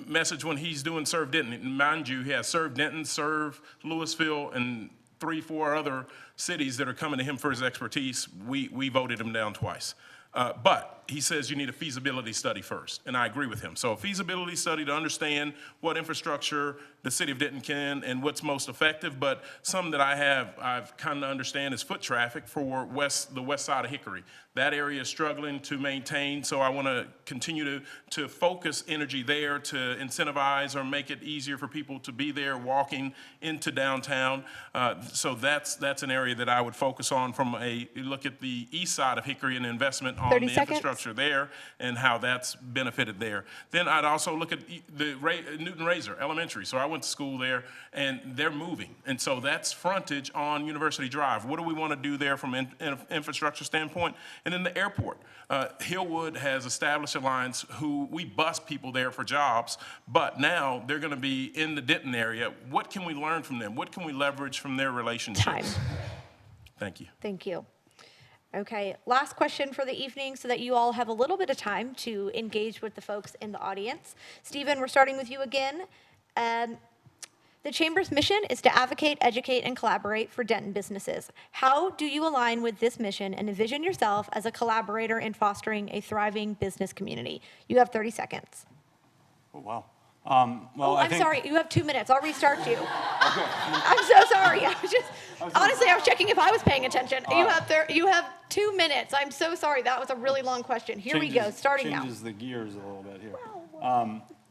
message when he's doing Serve Denton. And mind you, he has Serve Denton, Serve Louisville, and 3-4 other cities that are coming to him for his expertise. We voted him down twice. But he says you need a feasibility study first, and I agree with him. So a feasibility study to understand what infrastructure the City of Denton can and what's most effective, but some that I've kind of understand is foot traffic for the west side of Hickory. That area is struggling to maintain, so I want to continue to focus energy there to incentivize or make it easier for people to be there walking into downtown. So that's an area that I would focus on from you look at the east side of Hickory and investment on the infrastructure infrastructure there and how that's benefited there. Then I'd also look at the Newton Razor Elementary. So I went to school there, and they're moving. And so that's frontage on University Drive. What do we want to do there from an infrastructure standpoint? And then the airport. Hillwood has established Alliance who we bus people there for jobs, but now they're going to be in the Denton area. What can we learn from them? What can we leverage from their relationships? Time. Thank you. Thank you. Okay, last question for the evening so that you all have a little bit of time to engage with the folks in the audience. Stephen, we're starting with you again. The Chamber's mission is to advocate, educate, and collaborate for Denton businesses. How do you align with this mission and envision yourself as a collaborator in fostering a thriving business community? You have 30 seconds. Oh, wow. I'm sorry, you have 2 minutes. I'll restart you. I'm so sorry. Honestly, I was checking if I was paying attention. You have 2 minutes. I'm so sorry. That was a really long question. Here we go, starting now. Changes the gears a little bit here.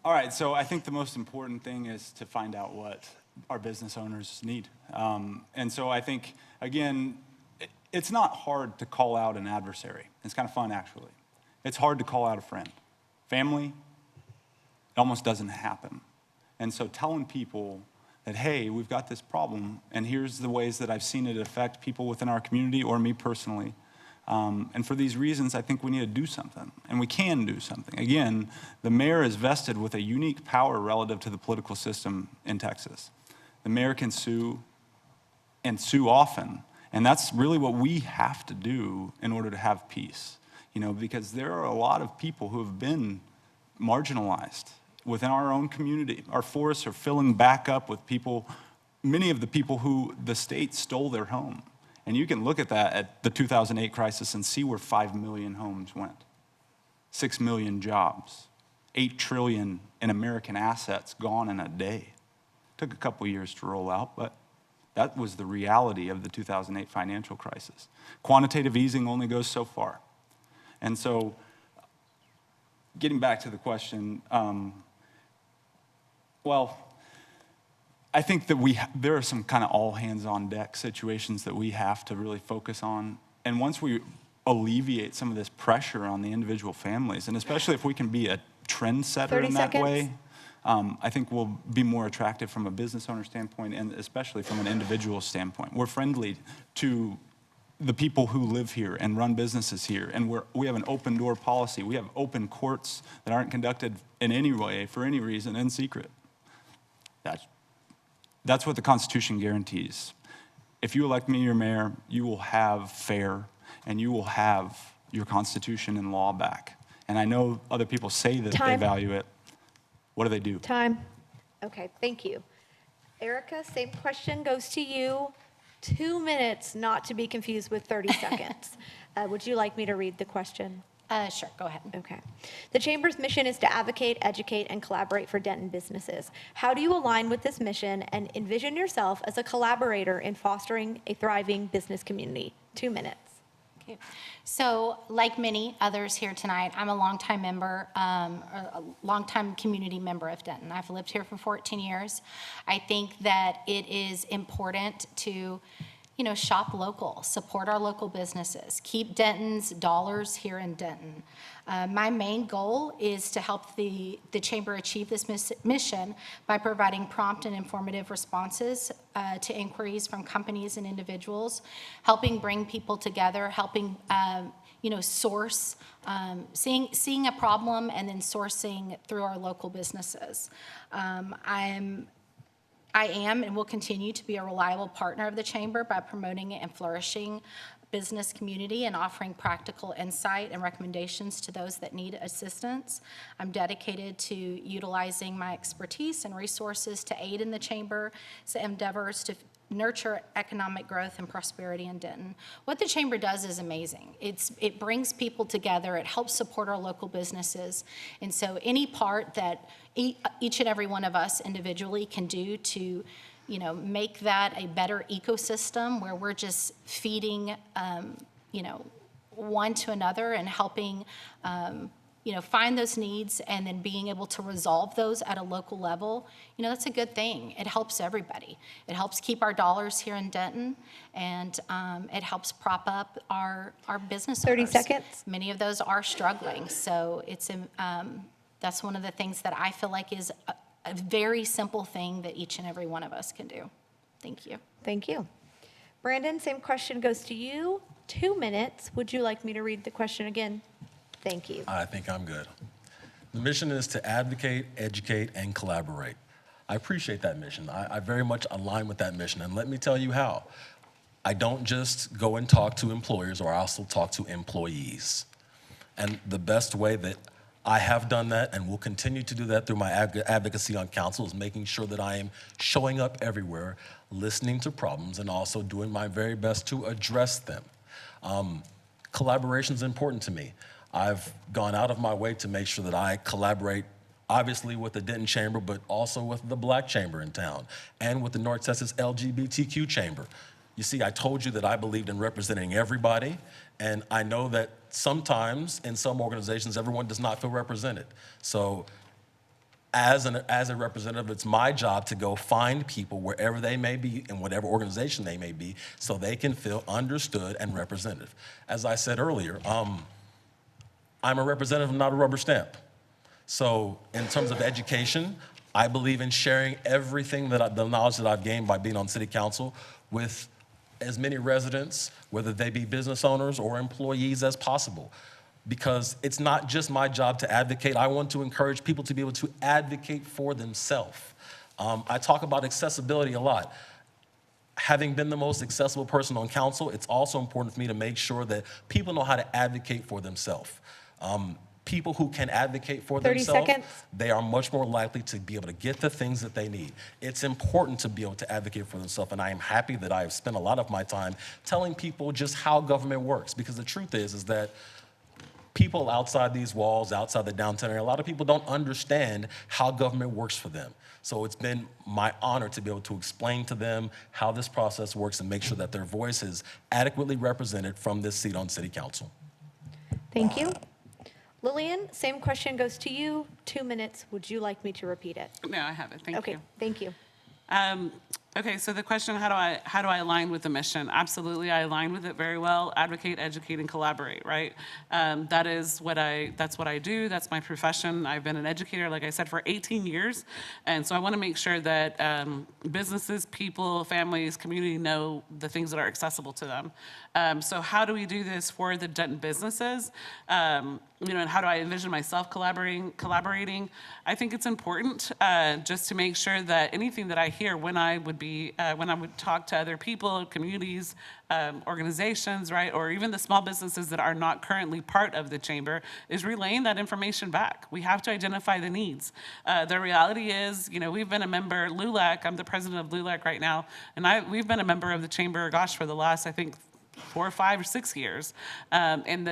All right, so I think the most important thing is to find out what our business owners need. And so I think, again, it's not hard to call out an adversary. It's kind of fun, actually. It's hard to call out a friend. Family, it almost doesn't happen. And so telling people that, hey, we've got this problem, and here's the ways that I've seen it affect people within our community or me personally. And for these reasons, I think we need to do something, and we can do something. Again, the mayor is vested with a unique power relative to the political system in Texas. The mayor can sue, and sue often, and that's really what we have to do in order to have peace. Because there are a lot of people who have been marginalized within our own community. Our forests are filling back up with people, many of the people who the state stole their home. And you can look at that at the 2008 crisis and see where 5 million homes went. 6 million jobs, 8 trillion in American assets gone in a day. Took a couple years to roll out, but that was the reality of the 2008 financial crisis. Quantitative easing only goes so far. And so, getting back to the question, I think that there are some kind of all hands on deck situations that we have to really focus on. And once we alleviate some of this pressure on the individual families, and especially if we can be a trendsetter in that way, I think we'll be more attractive from a business owner standpoint and especially from an individual standpoint. We're friendly to the people who live here and run businesses here, and we have an open door policy. We have open courts that aren't conducted in any way, for any reason, in secret. That's what the Constitution guarantees. If you elect me your mayor, you will have fair, and you will have your Constitution and law back. And I know other people say that they value it. What do they do? Time. Okay, thank you. Erica, same question goes to you. 2 minutes, not to be confused with 30 seconds. Would you like me to read the question? Sure, go ahead. Okay. The Chamber's mission is to advocate, educate, and collaborate for Denton businesses. How do you align with this mission and envision yourself as a collaborator in fostering a thriving business community? 2 minutes. Okay. So, like many others here tonight, I'm a longtime member, a longtime community member of Denton. I've lived here for 14 years. I think that it is important to shop local, support our local businesses, keep Denton's dollars here in Denton. My main goal is to help the Chamber achieve this mission by providing prompt and informative responses to inquiries from companies and individuals, helping bring people together, helping source, seeing a problem and then sourcing through our local businesses. I am and will continue to be a reliable partner of the Chamber by promoting and flourishing business community and offering practical insight and recommendations to those that need assistance. I'm dedicated to utilizing my expertise and resources to aid in the Chamber's endeavors to nurture economic growth and prosperity in Denton. What the Chamber does is amazing. It brings people together, it helps support our local businesses, and so any part that each and every one of us individually can do to make that a better ecosystem where we're just feeding one to another and helping find those needs and then being able to resolve those at a local level, that's a good thing. It helps everybody. It helps keep our dollars here in Denton, and it helps prop up our business 30 owners. seconds. Many of those are struggling, so that's one of the things that I feel like is a very simple thing that each and every one of us can do. Thank you. Thank you. Brandon, same question goes to you. 2 minutes. Would you like me to read the question again? Thank you. I think I'm good. The mission is to advocate, educate, and collaborate. I appreciate that mission. I very much align with that mission, and let me tell you how. I don't just go and talk to employers, or I also talk to employees. And the best way that I have done that and will continue to do that through my advocacy on council is making sure that I am showing up everywhere, listening to problems, and also doing my very best to address them. Collaboration is important to me. I've gone out of my way to make sure that I collaborate, obviously with the Denton Chamber, but also with the Black Chamber in town and with the North Texas LGBTQ Chamber. You see, I told you that I believed in representing everybody, and I know that sometimes in some organizations, everyone does not feel represented. So as a representative, it's my job to go find people wherever they may be, in whatever organization they may be, so they can feel understood and represented. As I said earlier, I'm a representative, not a rubber stamp. So in terms of education, I believe in sharing everything the knowledge that I've gained by being on city council with as many residents, whether they be business owners or employees, as possible. Because it's not just my job to advocate. I want to encourage people to be able to advocate for themselves. I talk about accessibility a lot. Having been the most accessible person on council, it's also important for me to make sure that people know how to advocate for themselves. People who can advocate for 30 themselves, seconds. they are much more likely to be able to get the things that they need. It's important to be able to advocate for themselves, and I am happy that I have spent a lot of my time telling people just how government works, because the truth is that people outside these walls, outside the downtown area, a lot of people don't understand how government works for them. So it's been my honor to be able to explain to them how this process works and make sure that their voice is adequately represented from this seat on City Council. Thank you. Lillian, same question goes to you. 2 minutes. Would you like me to repeat it? No, I have it. Thank Okay, you. thank you. Okay, so the question, how do I align with the mission? Absolutely, I align with it very well. Advocate, educate, and collaborate, right? That's what I do. That's my profession. I've been an educator, like I said, for 18 years. And so I want to make sure that businesses, people, families, community know the things that are accessible to them. So how do we do this for the Denton businesses? And how do I envision myself collaborating? I think it's important just to make sure that anything that I hear when I would talk to other people, communities, organizations, right, or even the small businesses that are not currently part of the chamber, is relaying that information back. We have to identify the needs. The reality is, we've been a member, LULAC, I'm the president of LULAC right now, and we've been a member of the chamber, for the last, I think, 4 or 5 or 6 years. And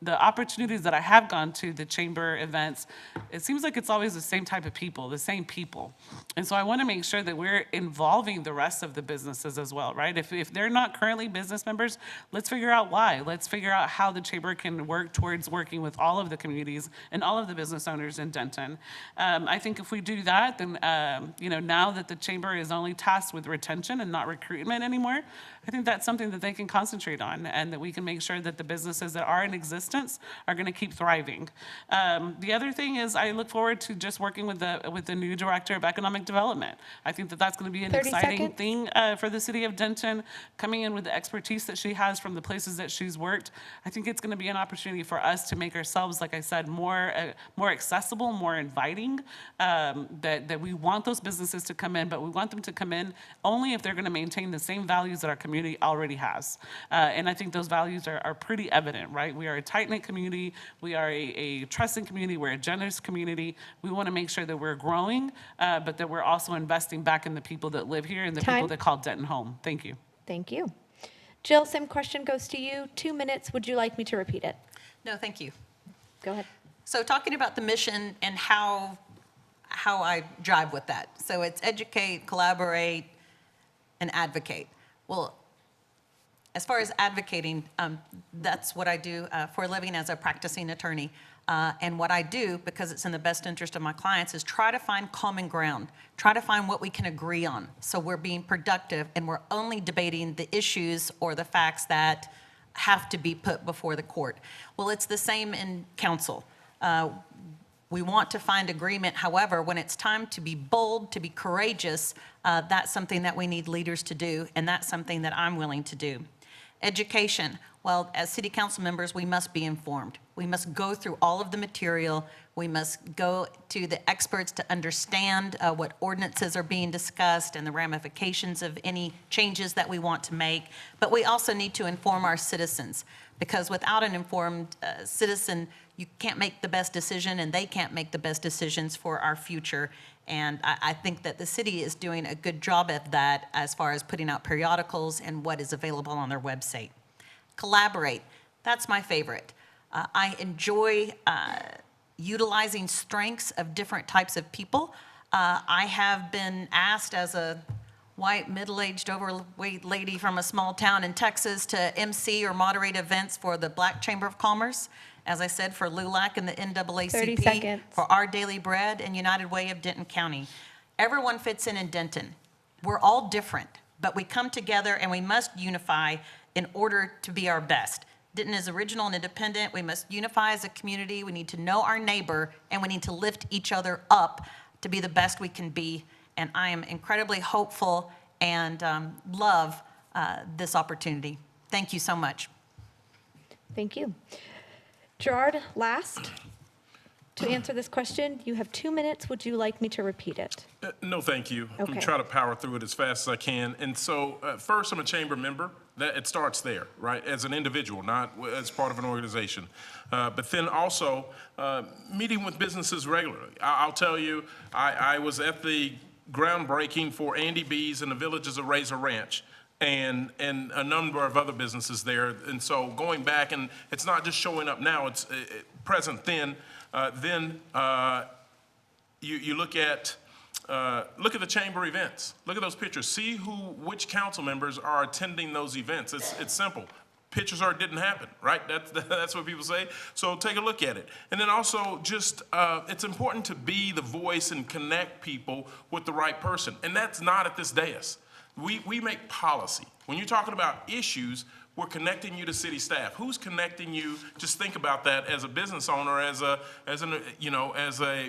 the opportunities that I have gone to, the chamber events, it seems like it's always the same type of people, the same people. And so I want to make sure that we're involving the rest of the businesses as well, right? If they're not currently business members, let's figure out why. Let's figure out how the chamber can work towards working with all of the communities and all of the business owners in Denton. I think if we do that, then, now that the chamber is only tasked with retention and not recruitment anymore, I think that's something that they can concentrate on, and that we can make sure that the businesses that are in existence are going to keep thriving. The other thing is I look forward to just working with the new director of economic development. I think that that's going to be an 30 exciting seconds. thing for the city of Denton, coming in with the expertise that she has from the places that she's worked. I think it's going to be an opportunity for us to make ourselves, like I said, more accessible, more inviting, that we want those businesses to come in, but we want them to come in only if they're going to maintain the same values that our community already has. And I think those values are pretty evident, right? We are a tight-knit community. We are a trusting community. We're a generous community. We want to make sure that we're growing, but that we're also investing back in the people that live here and the people that call Denton home. Thank you. Thank you. Jill, same question goes to you. 2 minutes. Would you like me to repeat it? No, thank you. Go ahead. So talking about the mission and how I jive with that. So it's educate, collaborate, and advocate. Well, as far as advocating, that's what I do for a living as a practicing attorney. And what I do, because it's in the best interest of my clients, is try to find common ground, try to find what we can agree on. So we're being productive and we're only debating the issues or the facts that have to be put before the court. Well, it's the same in council. We want to find agreement. However, when it's time to be bold, to be courageous, that's something that we need leaders to do, and that's something that I'm willing to do. Education. Well, as city council members, we must be informed. We must go through all of the material. We must go to the experts to understand what ordinances are being discussed and the ramifications of any changes that we want to make. But we also need to inform our citizens, because without an informed citizen, you can't make the best decision and they can't make the best decisions for our future. And I think that the city is doing a good job of that as far as putting out periodicals and what is available on their website. Collaborate. That's my favorite. I enjoy utilizing strengths of different types of people. I have been asked as a white, middle-aged, overweight lady from a small town in Texas to MC or moderate events for the Black Chamber of Commerce. As I said, for LULAC and the 30 NAACP, seconds. for Our Daily Bread and United Way of Denton County. Everyone fits in Denton. We're all different, but we come together and we must unify in order to be our best. Denton is original and independent. We must unify as a community. We need to know our neighbor, and we need to lift each other up to be the best we can be. And I am incredibly hopeful and love this opportunity. Thank you so much. Thank you. Gerard, last, to answer this question, you have 2 minutes. Would you like me to repeat it? No, thank you. I'm Okay. gonna try to power through it as fast as I can. And so, first, I'm a chamber member. That it starts there, right? As an individual, not as part of an organization. But then also, meeting with businesses regularly. I'll tell you, I was at the groundbreaking for Andy B's and the Villages of Razor Ranch, and a number of other businesses there. And so going back, and it's not just showing up now, it's present then. You look at the chamber events. Look at those pictures. See which council members are attending those events. It's simple. Pictures or it didn't happen, right? That's what people say. So take a look at it. And then also just, it's important to be the voice and connect people with the right person. And that's not at this dais. We make policy. When you're talking about issues, we're connecting you to city staff. Who's connecting you? Just think about that as a business owner, as a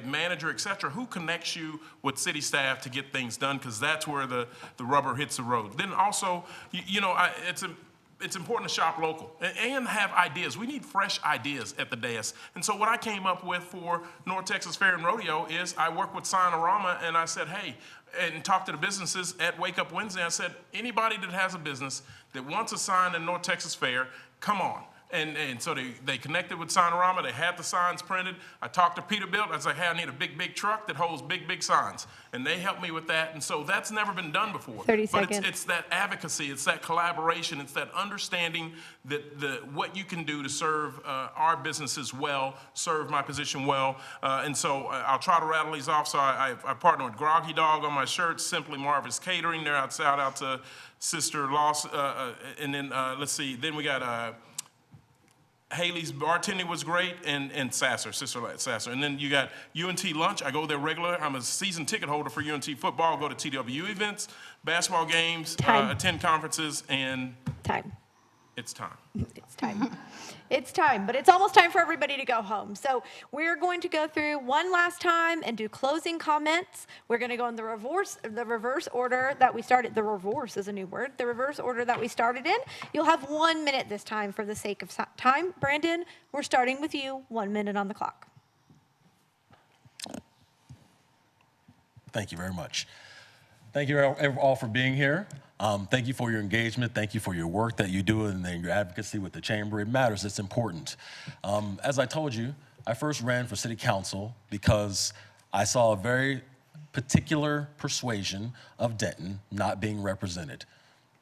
manager, et cetera. Who connects you with city staff to get things done? Because that's where the rubber hits the road. Then also, it's important to shop local and have ideas. We need fresh ideas at the dais. And so what I came up with for North Texas Fair and Rodeo is I work with Signorama, and I said, hey, and talked to the businesses at Wake Up Wednesday. I said, anybody that has a business that wants a sign in North Texas Fair, come on. And so they connected with Signorama. They had the signs printed. I talked to Peterbilt. I was like, hey, I need a big truck that holds big signs. And they helped me with that. And so that's never been done before. 30 but seconds. it's that advocacy. It's that collaboration. It's that understanding that what you can do to serve our businesses well, serve my position well. And so I'll try to rattle these off. So I partner with Groggy Dog on my shirts, Simply Marvelous Catering. There, I'd shout out to Sister Loss. And then let's see. Then we got Haley's bartending was great, and Sasser, Sister Sasser. And then you got UNT Lunch. I go there regularly. I'm a season ticket holder for UNT football. I go to TW events, basketball games, attend conferences, and it's time. It's time. It's time, but it's almost time for everybody to go home. So we're going to go through one last time and do closing comments. We're going to go in the reverse order that we started. The reverse is a new word. The reverse order that we started in. You'll have 1 minute this time for the sake of time. Brandon, we're starting with you. 1 minute on the clock. Thank you very much. Thank you all for being here. Thank you for your engagement. Thank you for your work that you do and your advocacy with the chamber. It matters. It's important. As I told you, I first ran for city council because I saw a very particular persuasion of Denton not being represented.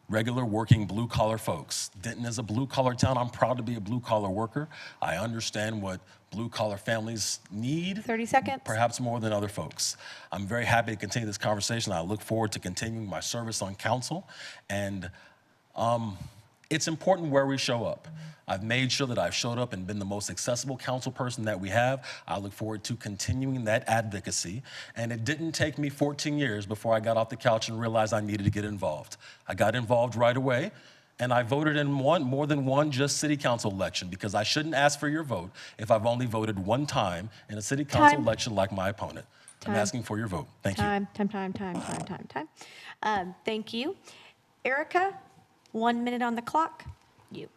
Regular working blue-collar folks. Denton is a blue-collar town. I'm proud to be a blue-collar worker. I understand what blue-collar families need. 30 seconds. Perhaps more than other folks. I'm very happy to continue this conversation. I look forward to continuing my service on council. And It's important where we show up. I've made sure that I've showed up and been the most accessible council person that we have. I look forward to continuing that advocacy. And it didn't take me 14 years before I got off the couch and realized I needed to get involved. I got involved right away, and I voted in more than one just city council election, because I shouldn't ask for your vote if I've only voted one time in a city council election like my opponent. I'm asking for your vote. Thank you. Time. Thank you. Erica, 1 minute on the clock. You.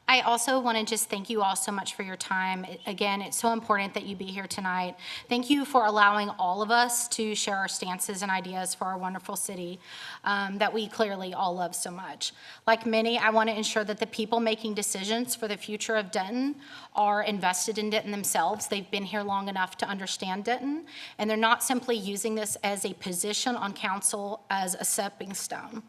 I also want to just thank you all so much for your time. Again, it's so important that you be here tonight. Thank you for allowing all of us to share our stances and ideas for our wonderful city that we clearly all love so much. Like many, I want to ensure that the people making decisions for the future of Denton are invested in Denton themselves. They've been here long enough to understand Denton, and they're not simply using this as a position on council as a stepping stone.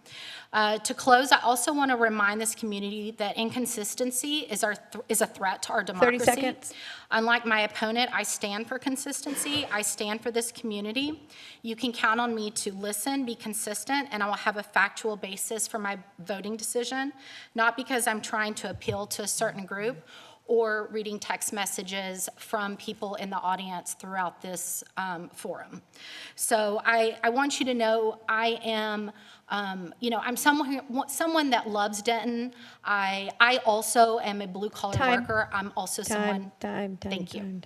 To close, I also want to remind this community that inconsistency is a threat to our democracy. 30 seconds. Unlike my opponent, I stand for consistency. I stand for this community. You can count on me to listen, be consistent, and I will have a factual basis for my voting decision, not because I'm trying to appeal to a certain group or reading text messages from people in the audience throughout this forum. So I want you to know I am, I'm someone that loves Denton. I also am a blue-collar worker. I'm also someone. Thank you.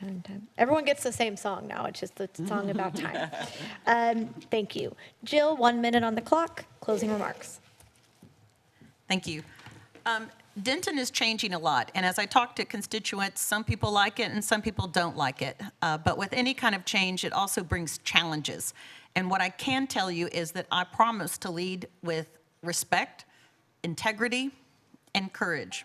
Everyone gets the same song now. It's just the song about time. Thank you. Jill, 1 minute on the clock. Closing remarks. Thank you. Denton is changing a lot, and as I talk to constituents, some people like it and some people don't like it. But with any kind of change, it also brings challenges. And what I can tell you is that I promise to lead with respect, integrity, and courage.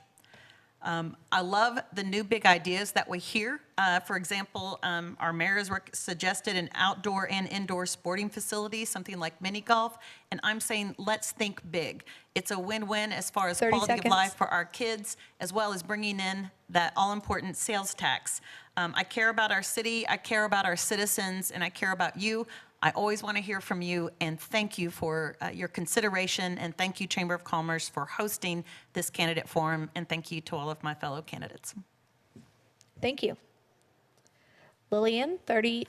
I love the new big ideas that we hear. For example, our mayor has suggested an outdoor and indoor sporting facility, something like mini golf, and I'm saying let's think big. It's a win-win as far as 30 quality seconds. of life for our kids, as well as bringing in that all-important sales tax. I care about our city, I care about our citizens, and I care about you. I always want to hear from you, and thank you for your consideration, and thank you, Chamber of Commerce, for hosting this candidate forum, and thank you to all of my fellow candidates. Thank you. Lillian, 30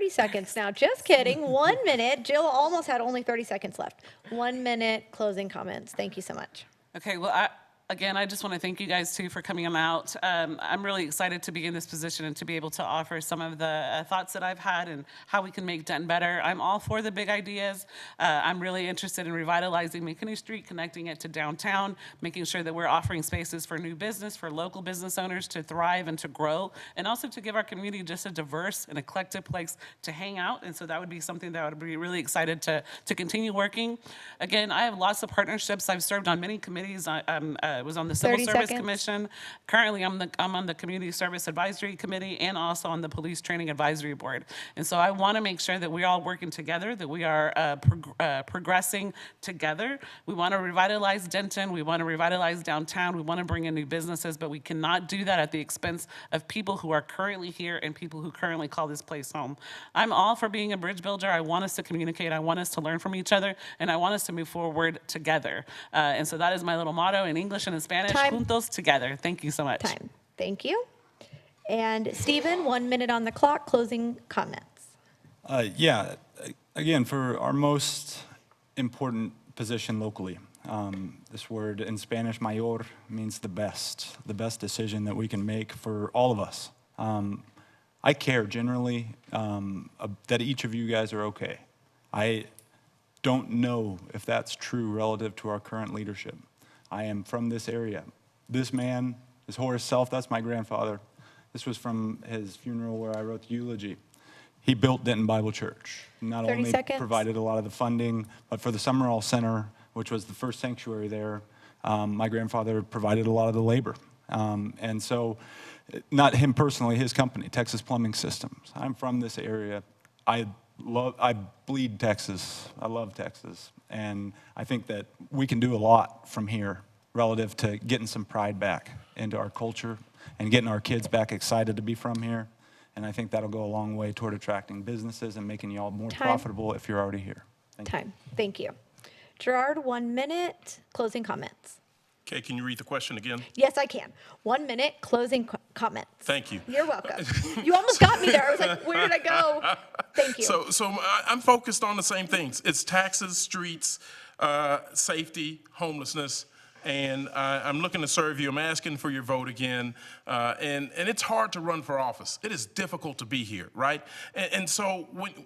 seconds now. Just kidding. 1 minute. Jill almost had only 30 seconds left. 1 minute closing comments. Thank you so much. Okay, well, again, I just want to thank you guys, too, for coming out. I'm really excited to be in this position and to be able to offer some of the thoughts that I've had and how we can make Denton better. I'm all for the big ideas. I'm really interested in revitalizing McKinney Street, connecting it to downtown, making sure that we're offering spaces for new business, for local business owners to thrive and to grow, and also to give our community just a diverse and eclectic place to hang out. And so that would be something that I would be really excited to continue working. Again, I have lots of partnerships. I've served on many committees. I was on the Civil 30 Service seconds. Commission. Currently, I'm on the Community Service Advisory Committee and also on the Police Training Advisory Board. And so I want to make sure that we're all working together, that we are progressing together. We want to revitalize Denton. We want to revitalize downtown. We want to bring in new businesses, but we cannot do that at the expense of people who are currently here and people who currently call this place home. I'm all for being a bridge builder. I want us to communicate. I want us to learn from each other, and I want us to move forward together. And so that is my little motto in English and in Spanish, Time. juntos together. Thank you so much. Time. Thank you. And Stephen, 1 minute on the clock. Closing comments. Again, for our most important position locally, this word in Spanish, mayor, means the best decision that we can make for all of us. I care generally that each of you guys are okay. I don't know if that's true relative to our current leadership. I am from this area. This man is Horace Self, that's my grandfather. This was from his funeral where I wrote the eulogy. He built Denton Bible Church. Not 30 only seconds. provided a lot of the funding, but for the Summerall Center, which was the first sanctuary there, my grandfather provided a lot of the labor. And so, not him personally, his company, Texas Plumbing Systems. I'm from this area. I bleed Texas. I love Texas. And I think that we can do a lot from here relative to getting some pride back into our culture and getting our kids back excited to be from here. And I think that'll go a long way toward attracting businesses and making y'all more Time. profitable if you're already here. Thank you. Time. Thank you. Gerard, 1 minute. Closing comments. Okay, can you read the question again? Yes, I can. 1 minute, closing comments. Thank you. You're welcome. You almost got me there. I was like, where did I go? Thank you. So I'm focused on the same things. It's taxes, streets, safety, homelessness, and I'm looking to serve you. I'm asking for your vote again, and it's hard to run for office. It is difficult to be here, right? And so when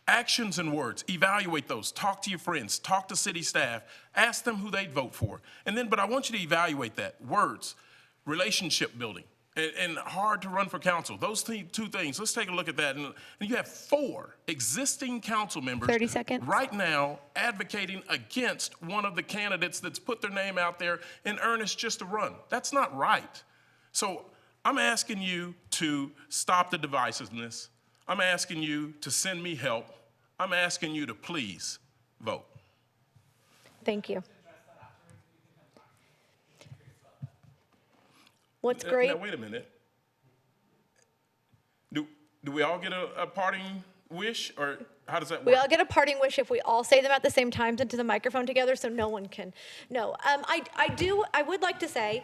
actions and words, evaluate those. Talk to your friends, talk to city staff, ask them who they'd vote for. But I want you to evaluate that. Words, relationship building, and hard to run for council. Those two things, let's take a look at that. And you have 4 existing council members 30 seconds. right now advocating against one of the candidates that's put their name out there in earnest just to run. That's not right. So I'm asking you to stop the divisiveness. I'm asking you to send me help. I'm asking you to please vote. Thank you. What's great? Now, wait a minute. Do we all get a parting wish, or how does that work? We all get a parting wish if we all say them at the same time into the microphone together, so no one can. No, I would like to say,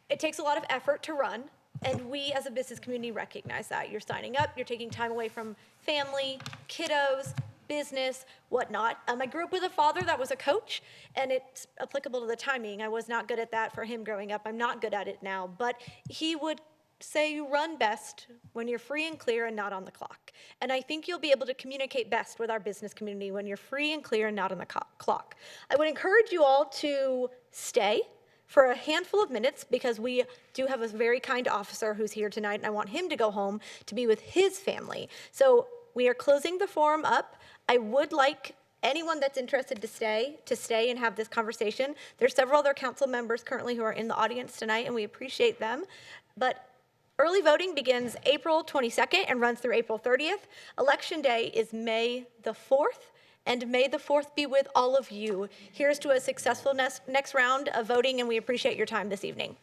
it takes a lot of effort to run. And we as a business community recognize that. You're signing up, you're taking time away from family, kiddos, business, whatnot. I grew up with a father that was a coach, and it's applicable to the timing. I was not good at that for him growing up. I'm not good at it now. But he would say you run best when you're free and clear and not on the clock. And I think you'll be able to communicate best with our business community when you're free and clear and not on the clock. I would encourage you all to stay for a handful of minutes, because we do have a very kind officer who's here tonight, and I want him to go home to be with his family. So we are closing the forum up. I would like anyone that's interested to stay and have this conversation. There's several other council members currently who are in the audience tonight, and we appreciate them. But early voting begins April 22nd and runs through April 30th. Election day is May the 4th. And may the 4th be with all of you. Here's to a successful next round of voting, and we appreciate your time this evening.